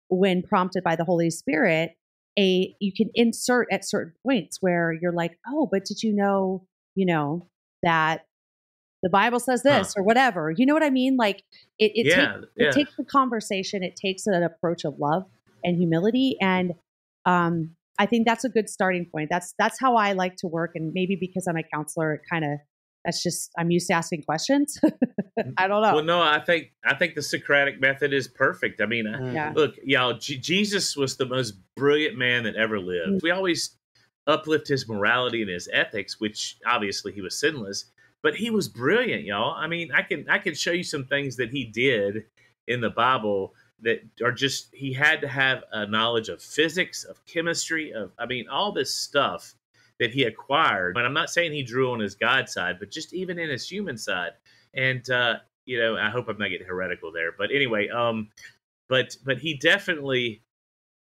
when prompted by the Holy Spirit, you can insert at certain points where you're like, oh, but did you know, that the Bible says this or whatever, you know what I mean? Like it takes the conversation. It takes an approach of love and humility. And I think that's a good starting point. That's how I like to work. And maybe because I'm a counselor, it kind of, I'm used to asking questions. I don't know. Well, no, I think the Socratic method is perfect. I mean, look, y'all, Jesus was the most brilliant man that ever lived. We always uplift his morality and his ethics, which obviously he was sinless, but he was brilliant, y'all. I mean, I can show you some things that he did in the Bible that are just, he had to have a knowledge of physics, of chemistry, all this stuff that he acquired. And I'm not saying he drew on his God side, but just even in his human side. And, you know, I hope I'm not getting heretical there. But anyway, but he definitely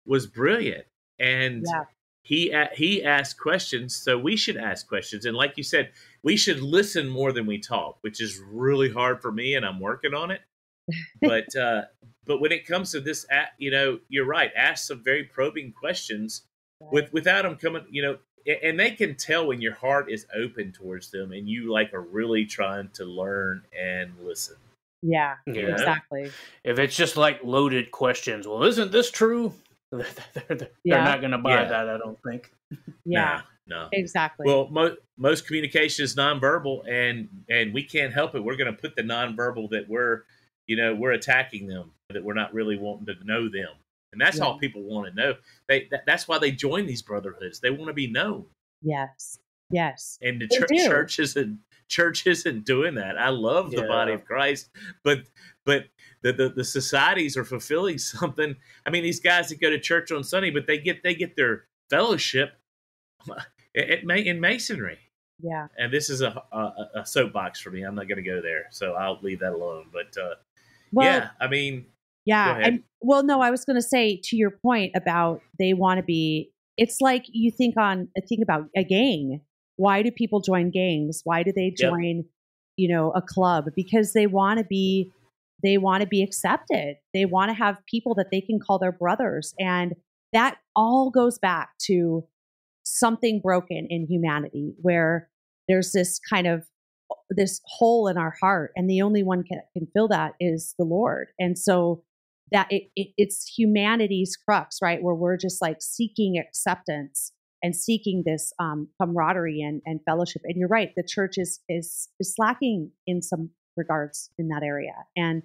was brilliant. And he asked questions, so we should ask questions. And like you said, we should listen more than we talk, which is really hard for me, and I'm working on it. But when it comes to this, you know, you're right. Ask some very probing questions without them coming, you know, and they can tell when your heart is open towards them and you like are really trying to learn and listen. Yeah, exactly. If it's just like loaded questions, well, isn't this true? They're not going to buy that, I don't think. Yeah, no, exactly. Well, most communication is nonverbal, and we can't help it. We're going to put the nonverbal that we're attacking them, that we're not really wanting to know them. And that's all people want to know. That's why they join these brotherhoods. They want to be known. Yes. And the church isn't doing that. I love the body of Christ, but the societies are fulfilling something. I mean, these guys that go to church on Sunday, but they get their fellowship in Masonry. Yeah. And this is a soapbox for me. I'm not going to go there, so I'll leave that alone. But I mean, no, I was going to say, to your point about they want to be. It's like you think about a gang. Why do people join gangs? Why do they join, you know, a club? Because they want to be accepted. They want to have people that they can call their brothers. And that all goes back to something broken in humanity, where there's this kind of this hole in our heart, and the only one can fill that is the Lord. And so that it's humanity's crux, right? Where we're just like seeking acceptance and seeking this camaraderie and fellowship. And you're right, the church is slacking in some regards in that area. And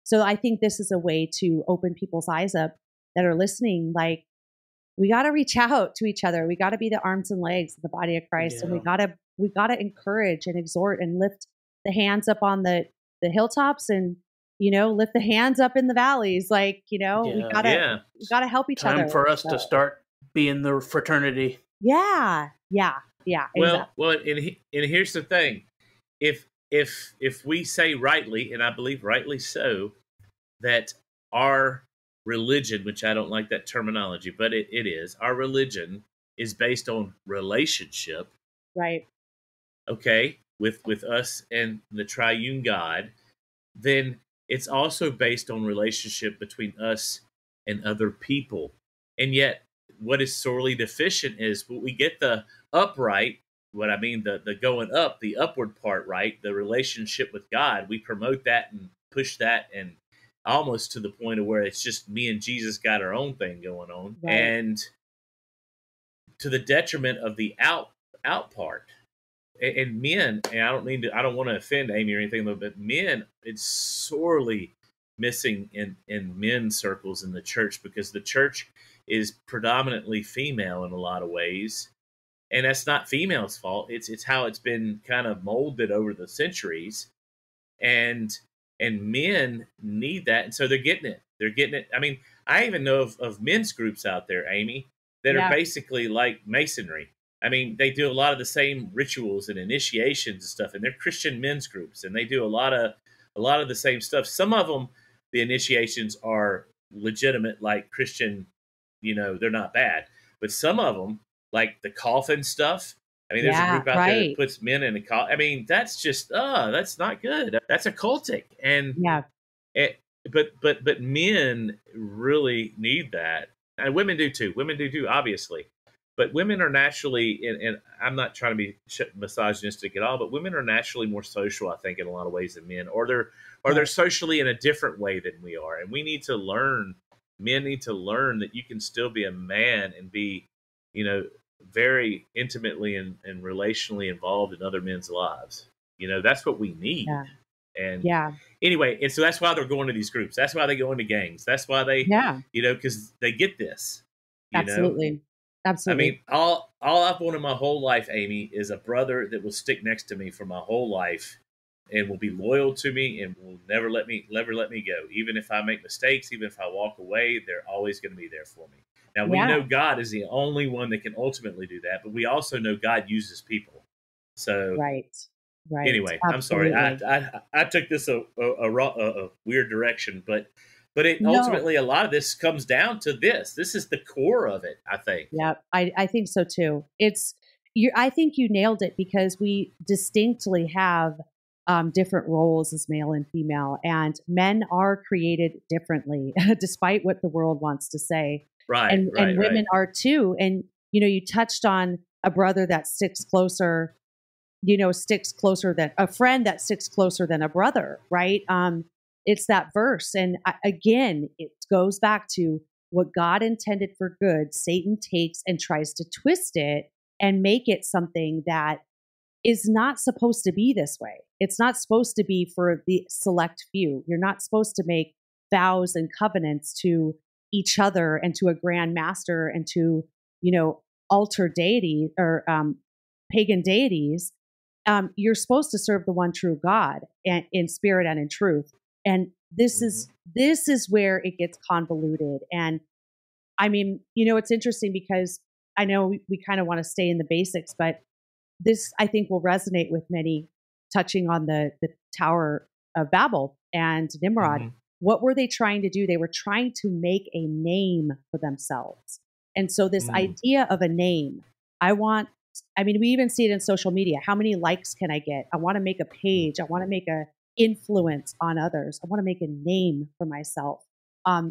so I think this is a way to open people's eyes up that are listening. Like, we got to reach out to each other. We got to be the arms and legs of the body of Christ, and we got to encourage and exhort and lift the hands up on the hilltops, and you know, lift the hands up in the valleys. Like, you know, we gotta help each other. Time for us to start being the fraternity. Yeah. Well, and here's the thing: if we say rightly, and I believe rightly so, that our religion, which I don't like that terminology, but it is, our religion is based on relationship, right? Okay, with us and the triune God, then it's also based on relationship between us and other people. And yet, what is sorely deficient is we get the upright, what I mean, the going up, the upward part, right? The relationship with God. We promote that and push that, and almost to the point of where it's just me and Jesus got our own thing going on. Right. And to the detriment of the out part. And men, and I don't want to offend Amy or anything, but men, it's sorely missing in men's circles in the church, because the church is predominantly female in a lot of ways. And that's not female's fault. It's how it's been kind of molded over the centuries. And men need that. And so they're getting it. I mean, I even know of men's groups out there, Amy, that are basically like Masonry. I mean, they do a lot of the same rituals and initiations and stuff, and they're Christian men's groups, and they do a lot of the same stuff. Some of them, the initiations are legitimate, like Christian, you know, they're not bad. But some of them, like the coffin stuff, I mean, there's a group out there that puts men in a coffin. I mean, that's just, that's not good. That's occultic. And but men really need that, and women do too. Women do too, obviously. But women are naturally, and I'm not trying to be misogynistic at all, but women are naturally more social, I think, in a lot of ways than men, or they're socially in a different way than we are. And we need to learn, men need to learn that you can still be a man and be, you know, very intimately and relationally involved in other men's lives. You know, that's what we need. Yeah. And anyway, and so that's why they're going to these groups. That's why they go into gangs. That's why they, you know, because they get this. Absolutely. Know? Absolutely. I mean, all I've wanted my whole life, Amy, is a brother that will stick next to me for my whole life and will be loyal to me and will never let me go. Even if I make mistakes, even if I walk away, they're always going to be there for me. Now, we know God is the only one that can ultimately do that, but we also know God uses people. So, right. Anyway, Absolutely. I'm sorry. I took this a weird direction, but it ultimately, a lot of this comes down to this. This is the core of it, I think. Yeah, I think so too. I think you nailed it, because we distinctly have different roles as male and female, and men are created differently, despite what the world wants to say. Right. And women are too. And, you touched on a brother that sticks closer, than a friend that sticks closer than a brother, right? It's that verse. And again, it goes back to what God intended for good. Satan takes and tries to twist it and make it something that is not supposed to be this way. It's not supposed to be for the select few. You're not supposed to make vows and covenants to each other and to a grand master and to, altar deity or pagan deities. You're supposed to serve the one true God, and in spirit and in truth. And this is where it gets convoluted. And I mean, it's interesting, because I know we kind of want to stay in the basics, but this, I think, will resonate with many, touching on the Tower of Babel and Nimrod. What were they trying to do? They were trying to make a name for themselves. And so this idea of a name, we even see it in social media. How many likes can I get? I want to make a page. I want to make a influence on others. I want to make a name for myself.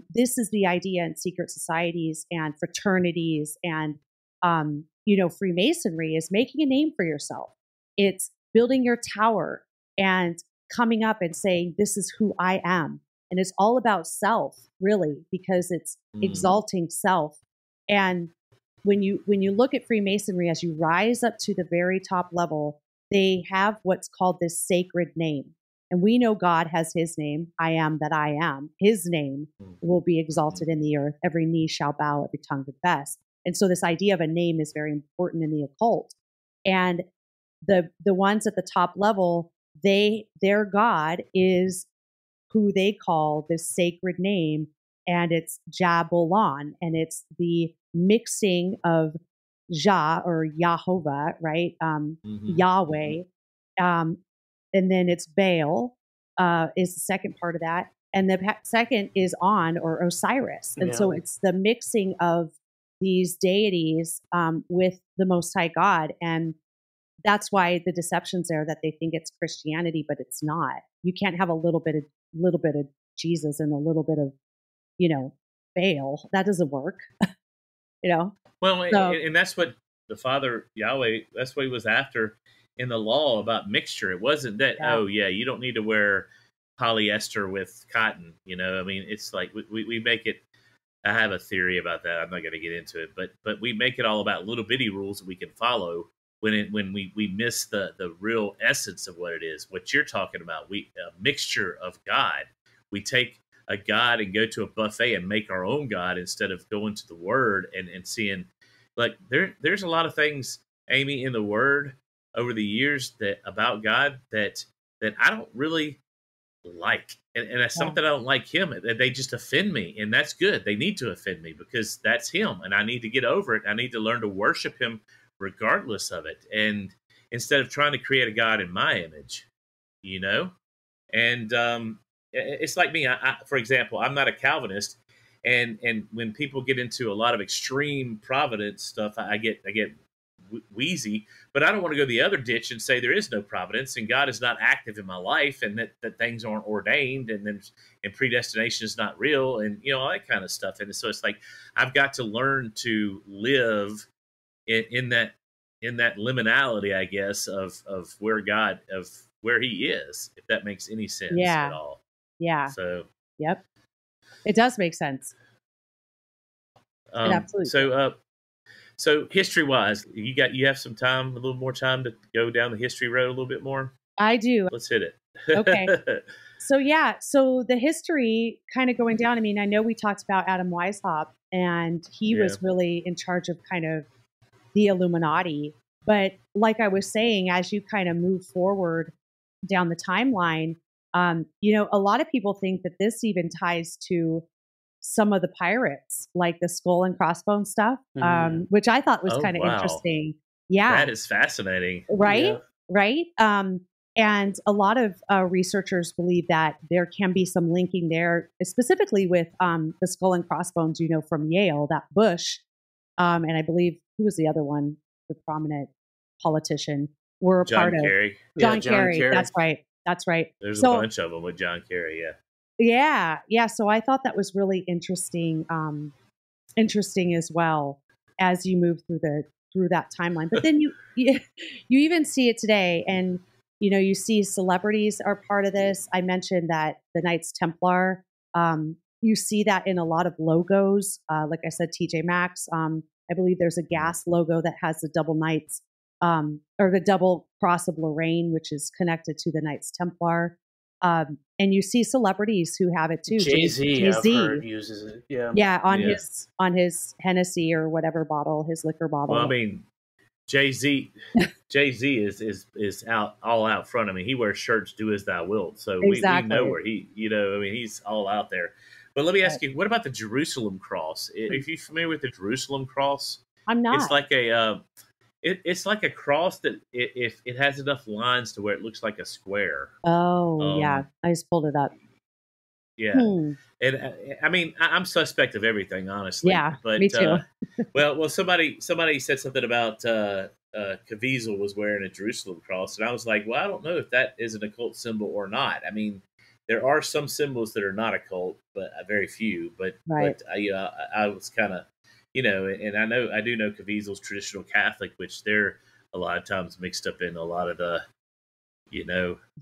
This is the idea in secret societies and fraternities and, Freemasonry is making a name for yourself. It's building your tower and coming up and saying, this is who I am. And it's all about self, really, because it's exalting self. And when you look at Freemasonry, as you rise up to the very top level, they have what's called this sacred name. And we know God has his name, I am that I am. His name will be exalted in the earth. Every knee shall bow, every tongue confess. And so this idea of a name is very important in the occult. And the ones at the top level, their God is who they call this sacred name, and it's Jabolon, and it's the mixing of Jah or Yahovah, right? Yahweh. And then it's Baal is the second part of that. And the second is On or Osiris. And so it's the mixing of these deities with the Most High God. And that's why the deception's there, that they think it's Christianity, but it's not. You can't have a little bit of Jesus and a little bit of, Baal. That doesn't work. Well, and that's what the Father Yahweh, that's what he was after in the law about mixture. It wasn't that, you don't need to wear polyester with cotton. It's like we make it. I have a theory about that. I'm not going to get into it, but we make it all about little bitty rules that we can follow when we miss the real essence of what it is. What you're talking about, a mixture of God. We take a God and go to a buffet and make our own God instead of going to the Word and seeing, like, there's a lot of things, Amy, in the Word over the years about God that I don't really like, and that's something I don't like him. They just offend me, and that's good. They need to offend me because that's him, and I need to get over it. I need to learn to worship him regardless of it, and instead of trying to create a God in my image, and it's like me. For example, I'm not a Calvinist, and when people get into a lot of extreme providence stuff, I get wheezy. But I don't want to go the other ditch and say there is no providence and God is not active in my life, and that things aren't ordained, and predestination is not real, and all that kind of stuff. And so it's like I've got to learn to live in that liminality, I guess, of where he is, if that makes any sense at all. Yeah. So, yep. It does make sense. It absolutely. So history-wise, you have some time, a little more time to go down the history road a little bit more? I do. Let's hit it. Okay. So the history kind of going down, I know we talked about Adam Weishaupt, and he was really in charge of kind of the Illuminati. But like I was saying, as you kind of move forward down the timeline, a lot of people think that this even ties to some of the pirates, like the skull and crossbones stuff, which I thought was kind of interesting. Yeah. That is fascinating. Right? Yeah. Right? And a lot of researchers believe that there can be some linking there, specifically with the skull and crossbones, from Yale, that Bush. And I believe, who was the other one, the prominent politician, were a part of. Kerry. John Kerry. That's right. That's right. There's a bunch of them with John Kerry, yeah. Yeah. Yeah. So I thought that was really interesting as well as you move through that timeline. But then you even see it today, and you see celebrities are part of this. I mentioned that the Knights Templar, you see that in a lot of logos. Like I said, TJ Maxx. I believe there's a gas logo that has the double knights, or the double cross of Lorraine, which is connected to the Knights Templar. And you see celebrities who have it too. Jay-Z, I've heard, uses it. Yeah. Yeah, on his Hennessy or whatever bottle, his liquor bottle. Well, I mean, Jay-Z is all out front. I mean, he wears shirts, "Do as thou wilt." So exactly. we know where he's all out there. But let me ask you, what about the Jerusalem cross? Are you familiar with the Jerusalem cross? I'm not. It's like it's like a cross that if it has enough lines to where it looks like a square. Oh, yeah. I just pulled it up. Yeah. And I mean, I'm suspect of everything, honestly. Yeah, but, me too. well, somebody said something about Caviezel was wearing a Jerusalem cross, and I was like, well, I don't know if that is an occult symbol or not. I mean, there are some symbols that are not occult, but very few. But I was kind of, and I do know Caviezel's traditional Catholic, which they're a lot of times mixed up in a lot of the,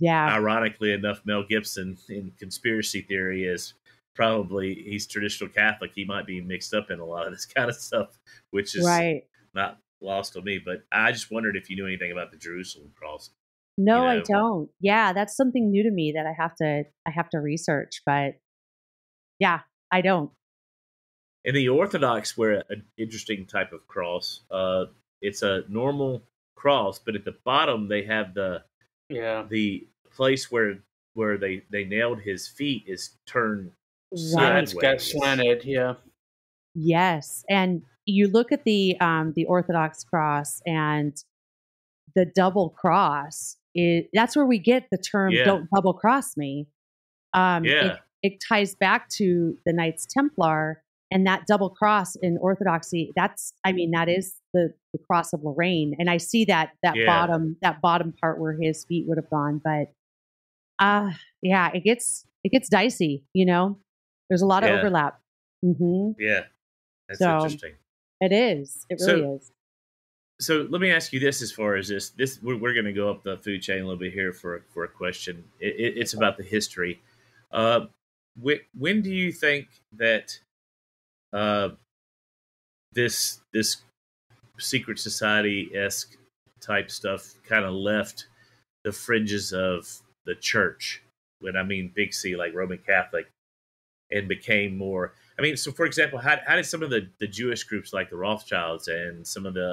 ironically enough, Mel Gibson in conspiracy theory he's traditional Catholic. He might be mixed up in a lot of this kind of stuff, which is not lost on me. But I just wondered if you knew anything about the Jerusalem cross. No, I don't. Yeah, that's something new to me that I have to research. But yeah, I don't. And the Orthodox wear an interesting type of cross. It's a normal cross, but at the bottom they have the place where they nailed his feet is turned sideways. It's got slanted, yeah. Yes, and you look at the Orthodox cross and the double cross. That's where we get the term "don't double cross me." It ties back to the Knights Templar, and that double cross in Orthodoxy. That is the cross of Lorraine, and I see that bottom part where his feet would have gone. But it gets dicey. There's a lot of overlap. Mm-hmm. Yeah, that's interesting. It is. It really is. So let me ask you this: as far as this, we're going to go up the food chain a little bit here for a question. It's about the history. When do you think that this secret society-esque type stuff kind of left the fringes of the church? When I mean big C, like Roman Catholic, and became more. I mean, so for example, how did some of the Jewish groups like the Rothschilds and some of the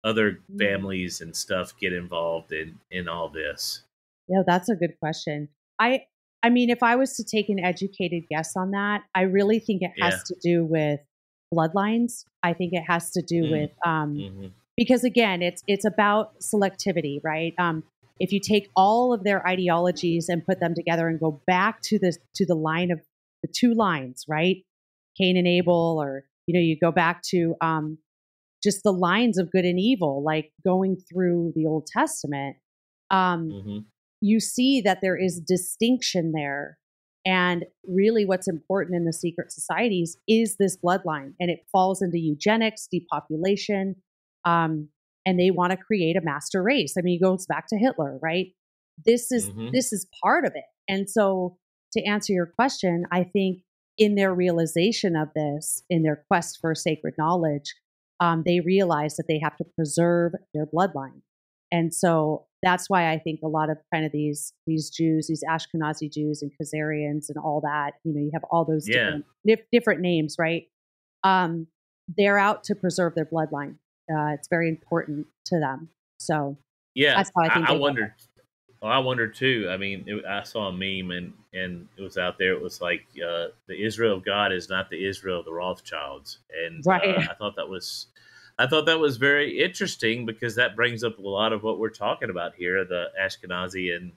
other families and stuff get involved in all this? Yeah, that's a good question. I mean, if I was to take an educated guess on that, I really think it has to do with bloodlines. I think it has to do with because again, it's about selectivity, right? If you take all of their ideologies and put them together and go back to the line of the two lines, right? Cain and Abel, or you go back to just the lines of good and evil, like going through the Old Testament. You see that there is distinction there, and really, what's important in the secret societies is this bloodline, and it falls into eugenics, depopulation, and they want to create a master race. I mean, it goes back to Hitler, right? This is part of it, and so. To answer your question, I think in their realization of this, in their quest for sacred knowledge, they realize that they have to preserve their bloodline. And so that's why I think a lot of kind of these Jews, these Ashkenazi Jews and Khazarians and all that, you have all those different names, right? They're out to preserve their bloodline. It's very important to them. So yeah, that's how I think I wondered. Well, I wonder too. I mean, I saw a meme and it was out there. It was like the Israel of God is not the Israel of the Rothschilds, and Right. I thought that was very interesting because that brings up a lot of what we're talking about here: the Ashkenazi and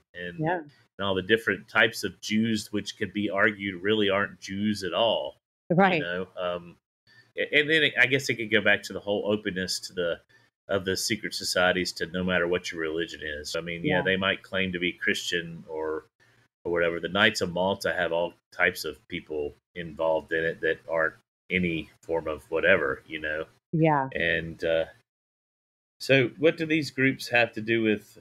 all the different types of Jews, which could be argued really aren't Jews at all. Right. You know, and then I guess it could go back to the whole openness to the secret societies to no matter what your religion is. I mean, yeah, they might claim to be Christian or whatever. The Knights of Malta have all types of people involved in it that aren't any form of whatever, you know. Yeah. And so what do these groups have to do with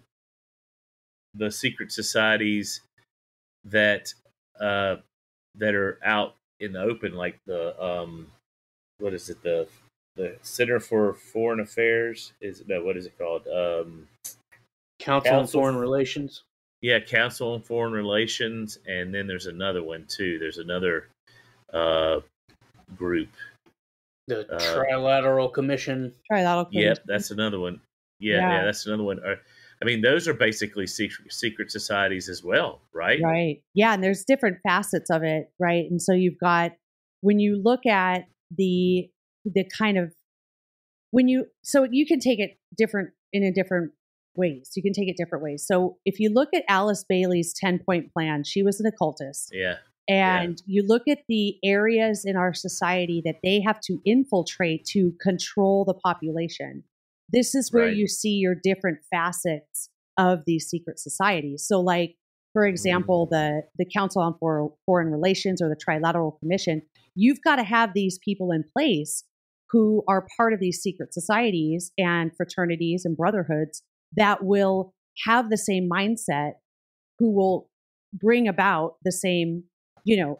the secret societies that that are out in the open, like the what is it, the Center for Foreign Affairs? What is it called? Council on Foreign Relations. Yeah, Council on Foreign Relations, and then there's another one too. There's another group. The Trilateral Commission. Yep, that's another one. Yeah, that's another one. I mean, those are basically secret societies as well, right? Right. Yeah, and there's different facets of it, right? And so you've got, when you look at the kind of, so you can take it different ways. You can take it different ways. So if you look at Alice Bailey's 10-point plan, she was an occultist. Yeah. And you look at the areas in our society that they have to infiltrate to control the population. This is where you see your different facets of these secret societies. So like, for example, the Council on Foreign Relations or the Trilateral Commission, you've got to have these people in place who are part of these secret societies and fraternities and brotherhoods that will have the same mindset, who will bring about the same,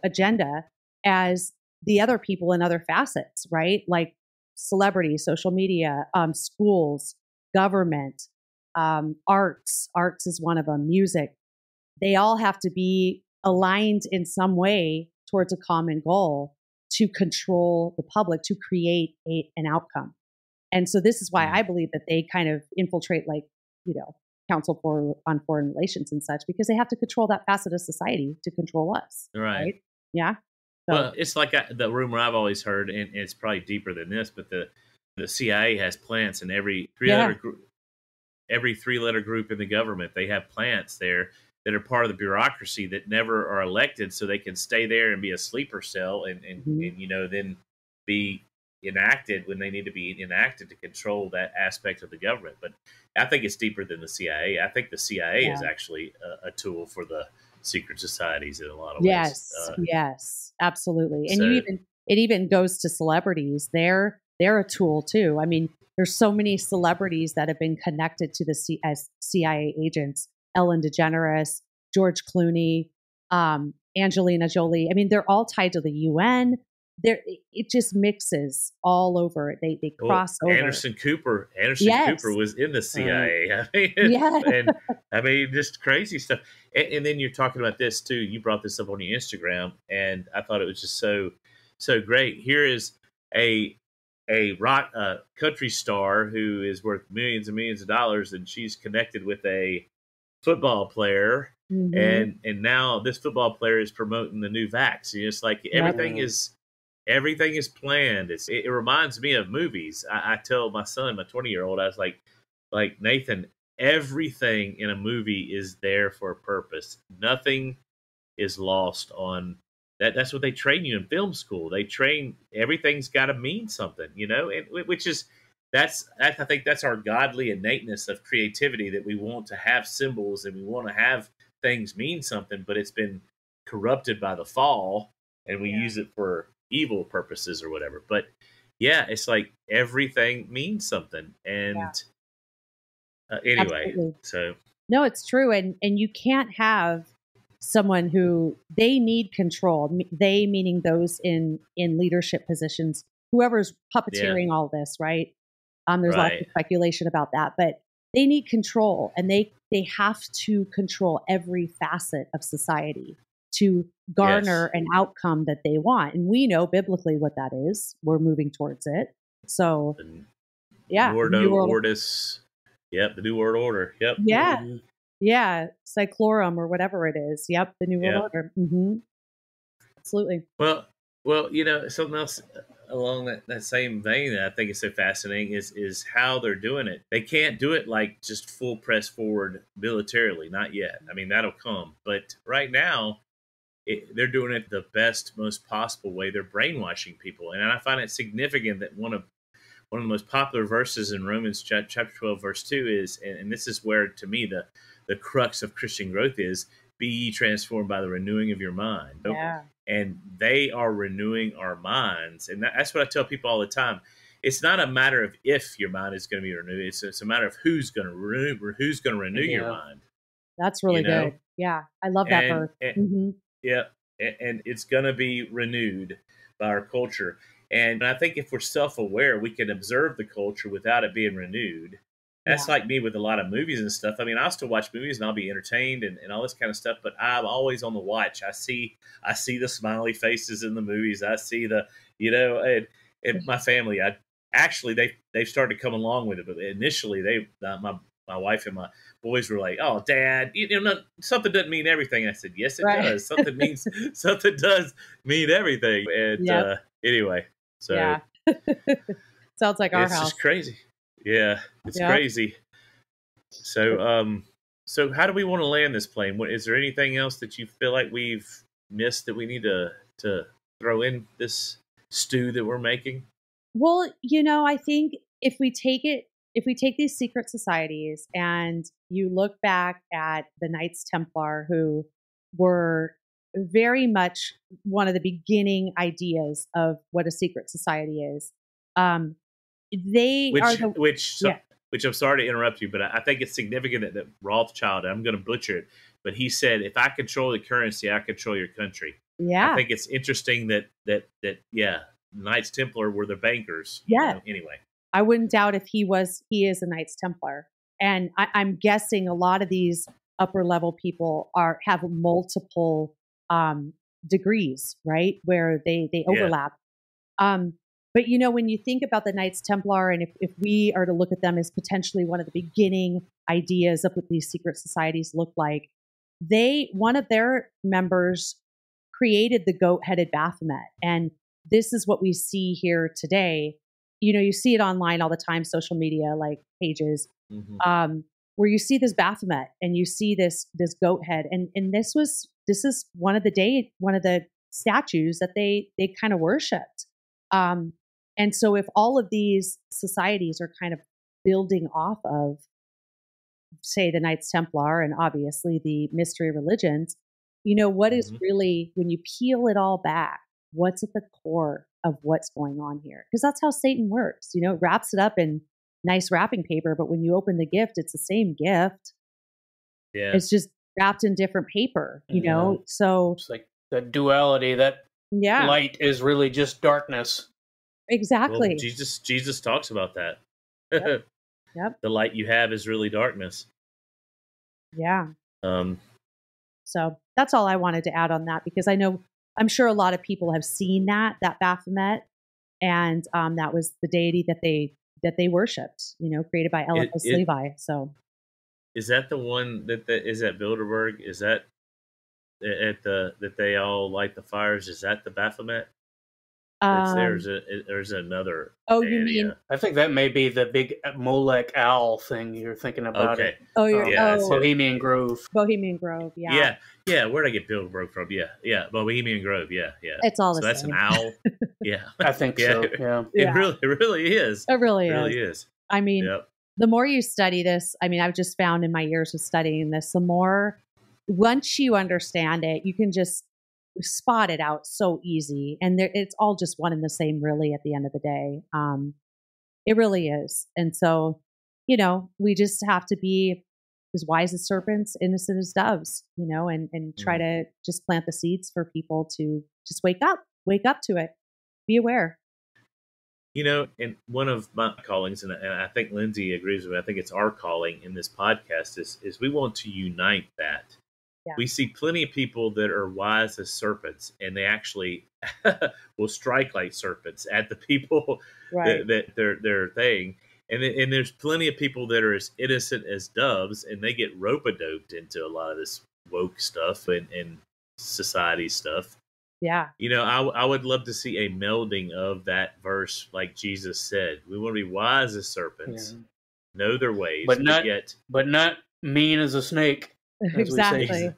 agenda as the other people in other facets, right? Like celebrities, social media, schools, government, arts is one of them, music. They all have to be aligned in some way towards a common goal to control the public, to create an outcome. And so this is why I believe that they kind of infiltrate, like, Council on Foreign Relations and such, because they have to control that facet of society to control us. Right? Yeah. So, well, it's like the rumor I've always heard, and it's probably deeper than this, but the CIA has plants in every three-letter group in the government. They have plants there that are part of the bureaucracy that never are elected, so they can stay there and be a sleeper cell and then be enacted when they need to be enacted to control that aspect of the government. But I think it's deeper than the CIA. I think the CIA is actually a tool for the secret societies in a lot of ways. Yes, absolutely. And it even goes to celebrities. They're a tool too. I mean, there's so many celebrities that have been connected to as CIA agents. Ellen DeGeneres, George Clooney, Angelina Jolie. I mean, they're all tied to the UN. It just mixes all over. They cross over. Anderson Cooper was in the CIA. And I mean, just crazy stuff. And then you're talking about this too. You brought this up on your Instagram, and I thought it was just so great. Here is a rock country star who is worth millions and millions of dollars, and she's connected with a football player, and now this football player is promoting the new vax. It's like everything is planned. It reminds me of movies. I tell my son, my 20-year-old, I was like Nathan, everything in a movie is there for a purpose. Nothing is lost on that. That's what they train you in film school. They train everything's got to mean something, and I think that's our godly innateness of creativity, that we want to have symbols and we want to have things mean something, but it's been corrupted by the fall, and we use it for evil purposes or whatever. But it's like everything means something. And anyway, absolutely. So no, it's true. And you can't have someone who, they need control. They meaning those in leadership positions, whoever's puppeteering all this, right? There's lots of speculation about that, but they need control, and they have to control every facet of society to garner an outcome that they want. And we know biblically what that is. We're moving towards it. So, Ordo Ordis. Yep, the New World Order. Yep. Yeah. Yeah, cyclorum or whatever it is. Yep, the New World Order. Absolutely. Well, something else along that same vein that I think is so fascinating is how they're doing it. They can't do it like just full press forward militarily, not yet. I mean, that'll come. But right now, they're doing it the best, most possible way. They're brainwashing people. And I find it significant that one of the most popular verses in Romans chapter 12, verse 2 is, and this is where, to me, the crux of Christian growth is, be ye transformed by the renewing of your mind. Yeah. And they are renewing our minds. And that's what I tell people all the time. It's not a matter of if your mind is going to be renewed. It's a matter of who's going to renew your mind. That's really good. Yeah. I love that verse. Yeah. And it's going to be renewed by our culture. And I think if we're self-aware, we can observe the culture without it being renewed. That's like me with a lot of movies and stuff. I mean, I'll still watch movies and I'll be entertained and all this kind of stuff, but I'm always on the watch. I see the smiley faces in the movies. I see the, and my family, they've started to come along with it, but initially my wife and my boys were like, "Oh, Dad, something doesn't mean everything." I said, "Yes, it does. Something does mean everything." And anyway, so sounds like our house. It's just crazy. Yeah, it's crazy. So, so how do we want to land this plane? Is there anything else that you feel like we've missed that we need to throw in this stew that we're making? Well, I think if we take these secret societies and you look back at the Knights Templar, who were very much one of the beginning ideas of what a secret society is, which I'm sorry to interrupt you, but I think it's significant that Rothschild, I'm going to butcher it, but he said, "If I control the currency, I control your country." Yeah, I think it's interesting that Knights Templar were the bankers. Yeah. Anyway, I wouldn't doubt if he is a Knights Templar, and I'm guessing a lot of these upper level people have multiple degrees, right, where they overlap. But when you think about the Knights Templar, and if we are to look at them as potentially one of the beginning ideas of what these secret societies look like, one of their members created the goat-headed Baphomet, and this is what we see here today. You see it online all the time, social media like pages, where you see this Baphomet and you see this goat head, and this is one of the statues that they kind of worshipped. And so if all of these societies are kind of building off of, say, the Knights Templar and obviously the mystery religions, what is really, when you peel it all back, what's at the core of what's going on here? Because that's how Satan works. It wraps it up in nice wrapping paper, but when you open the gift, it's the same gift. Yeah. It's just wrapped in different paper, So it's like the duality that light is really just darkness. Exactly. Well, Jesus talks about that. Yep. The light you have is really darkness. Yeah. So that's all I wanted to add on that, because I'm sure a lot of people have seen that Baphomet, and that was the deity that they worshipped, created by Eliphas Levi. So is that the one that is at Bilderberg? Is that that they all light the fires? Is that the Baphomet? There's another. Oh, area. You mean? I think that may be the big Molech owl thing you're thinking about. Okay. Bohemian Grove. Bohemian Grove. Yeah. Yeah. Where'd I get Bilderberg from? Yeah. Bohemian Grove. Yeah. It's all the same. So that's an owl. Yeah. I think so. Yeah. It really is. It really is. I mean, the more you study this, I've just found in my years of studying this, the more, once you understand it, you can just spot it out so easy, and it's all just one and the same, really, at the end of the day. It really is. And so we just have to be as wise as serpents, innocent as doves, and try to just plant the seeds for people to just wake up to it, be aware. And one of my callings, and I think Lindsay agrees with me, I think it's our calling in this podcast, is we want to unite that. Yeah. We see plenty of people that are wise as serpents, and they actually will strike like serpents at the people that they're thing. And there's plenty of people that are as innocent as doves, and they get rope-a-doped into a lot of this woke stuff and society stuff. Yeah. You know, I would love to see a melding of that verse, like Jesus said. We want to be wise as serpents, know their ways, but not mean as a snake. Exactly.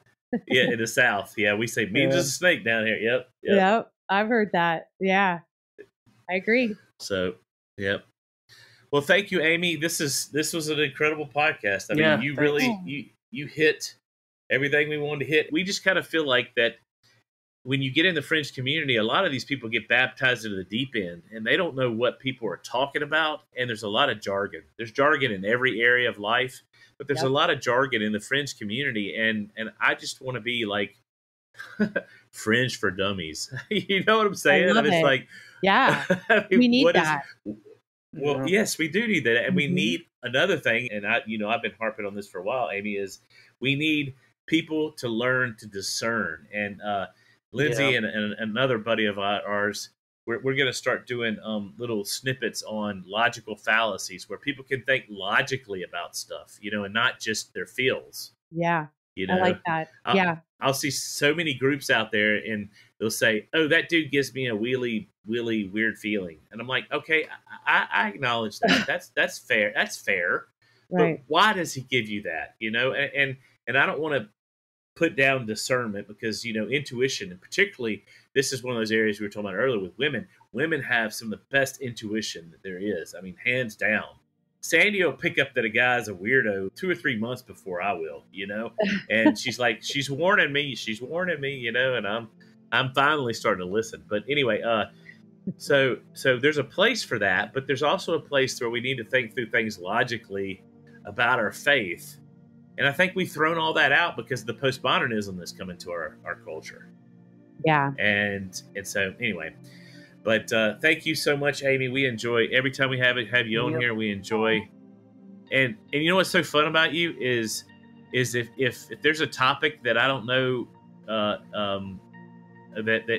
Yeah, in the South. Yeah, we say mean as a snake down here. Yep. I've heard that. Yeah. I agree. So, yep. Well, thank you, Amy. This was an incredible podcast. I mean, you really you hit everything we wanted to hit. We just kind of feel like that when you get in the fringe community, a lot of these people get baptized into the deep end, and they don't know what people are talking about. And there's a lot of jargon. There's jargon in every area of life, but there's a lot of jargon in the fringe community. And I just want to be like fringe for dummies. You know what I'm saying? I love it. Yeah, I mean, we need that. Well, yes, we do need that. And we need another thing. And I've been harping on this for a while, Amy, is we need people to learn to discern. And Lindsay and another buddy of ours, we're going to start doing little snippets on logical fallacies where people can think logically about stuff, and not just their feels. Yeah. I like that. I'll see so many groups out there and they'll say, oh, that dude gives me a really weird feeling. And I'm like, okay, I acknowledge that. That's fair. That's fair. Right. But why does he give you that? And I don't want to put down discernment because, intuition, and particularly this is one of those areas we were talking about earlier with women. Women have some of the best intuition that there is. I mean, hands down. Sandy will pick up that a guy's a weirdo 2 or 3 months before I will, and she's like, she's warning me, and I'm finally starting to listen. But anyway, so there's a place for that, but there's also a place where we need to think through things logically about our faith. And I think we've thrown all that out because of the postmodernism that's come into our culture. Yeah. And so anyway, but thank you so much, Amy. We enjoy every time we have you on here. We enjoy, and you know what's so fun about you is if there's a topic that I don't know that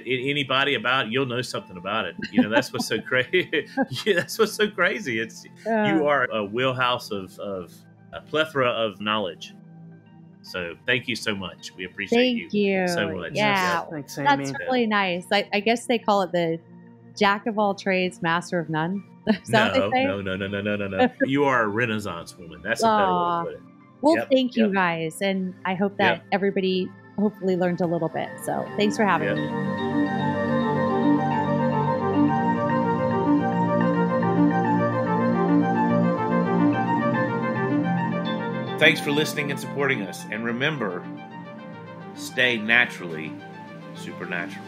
anybody about, you'll know something about it. That's what's so crazy. That's what's so crazy. It's you are a wheelhouse of a plethora of knowledge. So thank you so much. We appreciate you so much. Yeah, thanks, Amy. That's really nice. I guess they call it the Jack of all trades, master of none. Is that what they say? No. You are a Renaissance woman. That's a better way to put it. Well, thank you guys. And I hope that everybody hopefully learned a little bit. So thanks for having me. Thanks for listening and supporting us. And remember, stay naturally supernatural.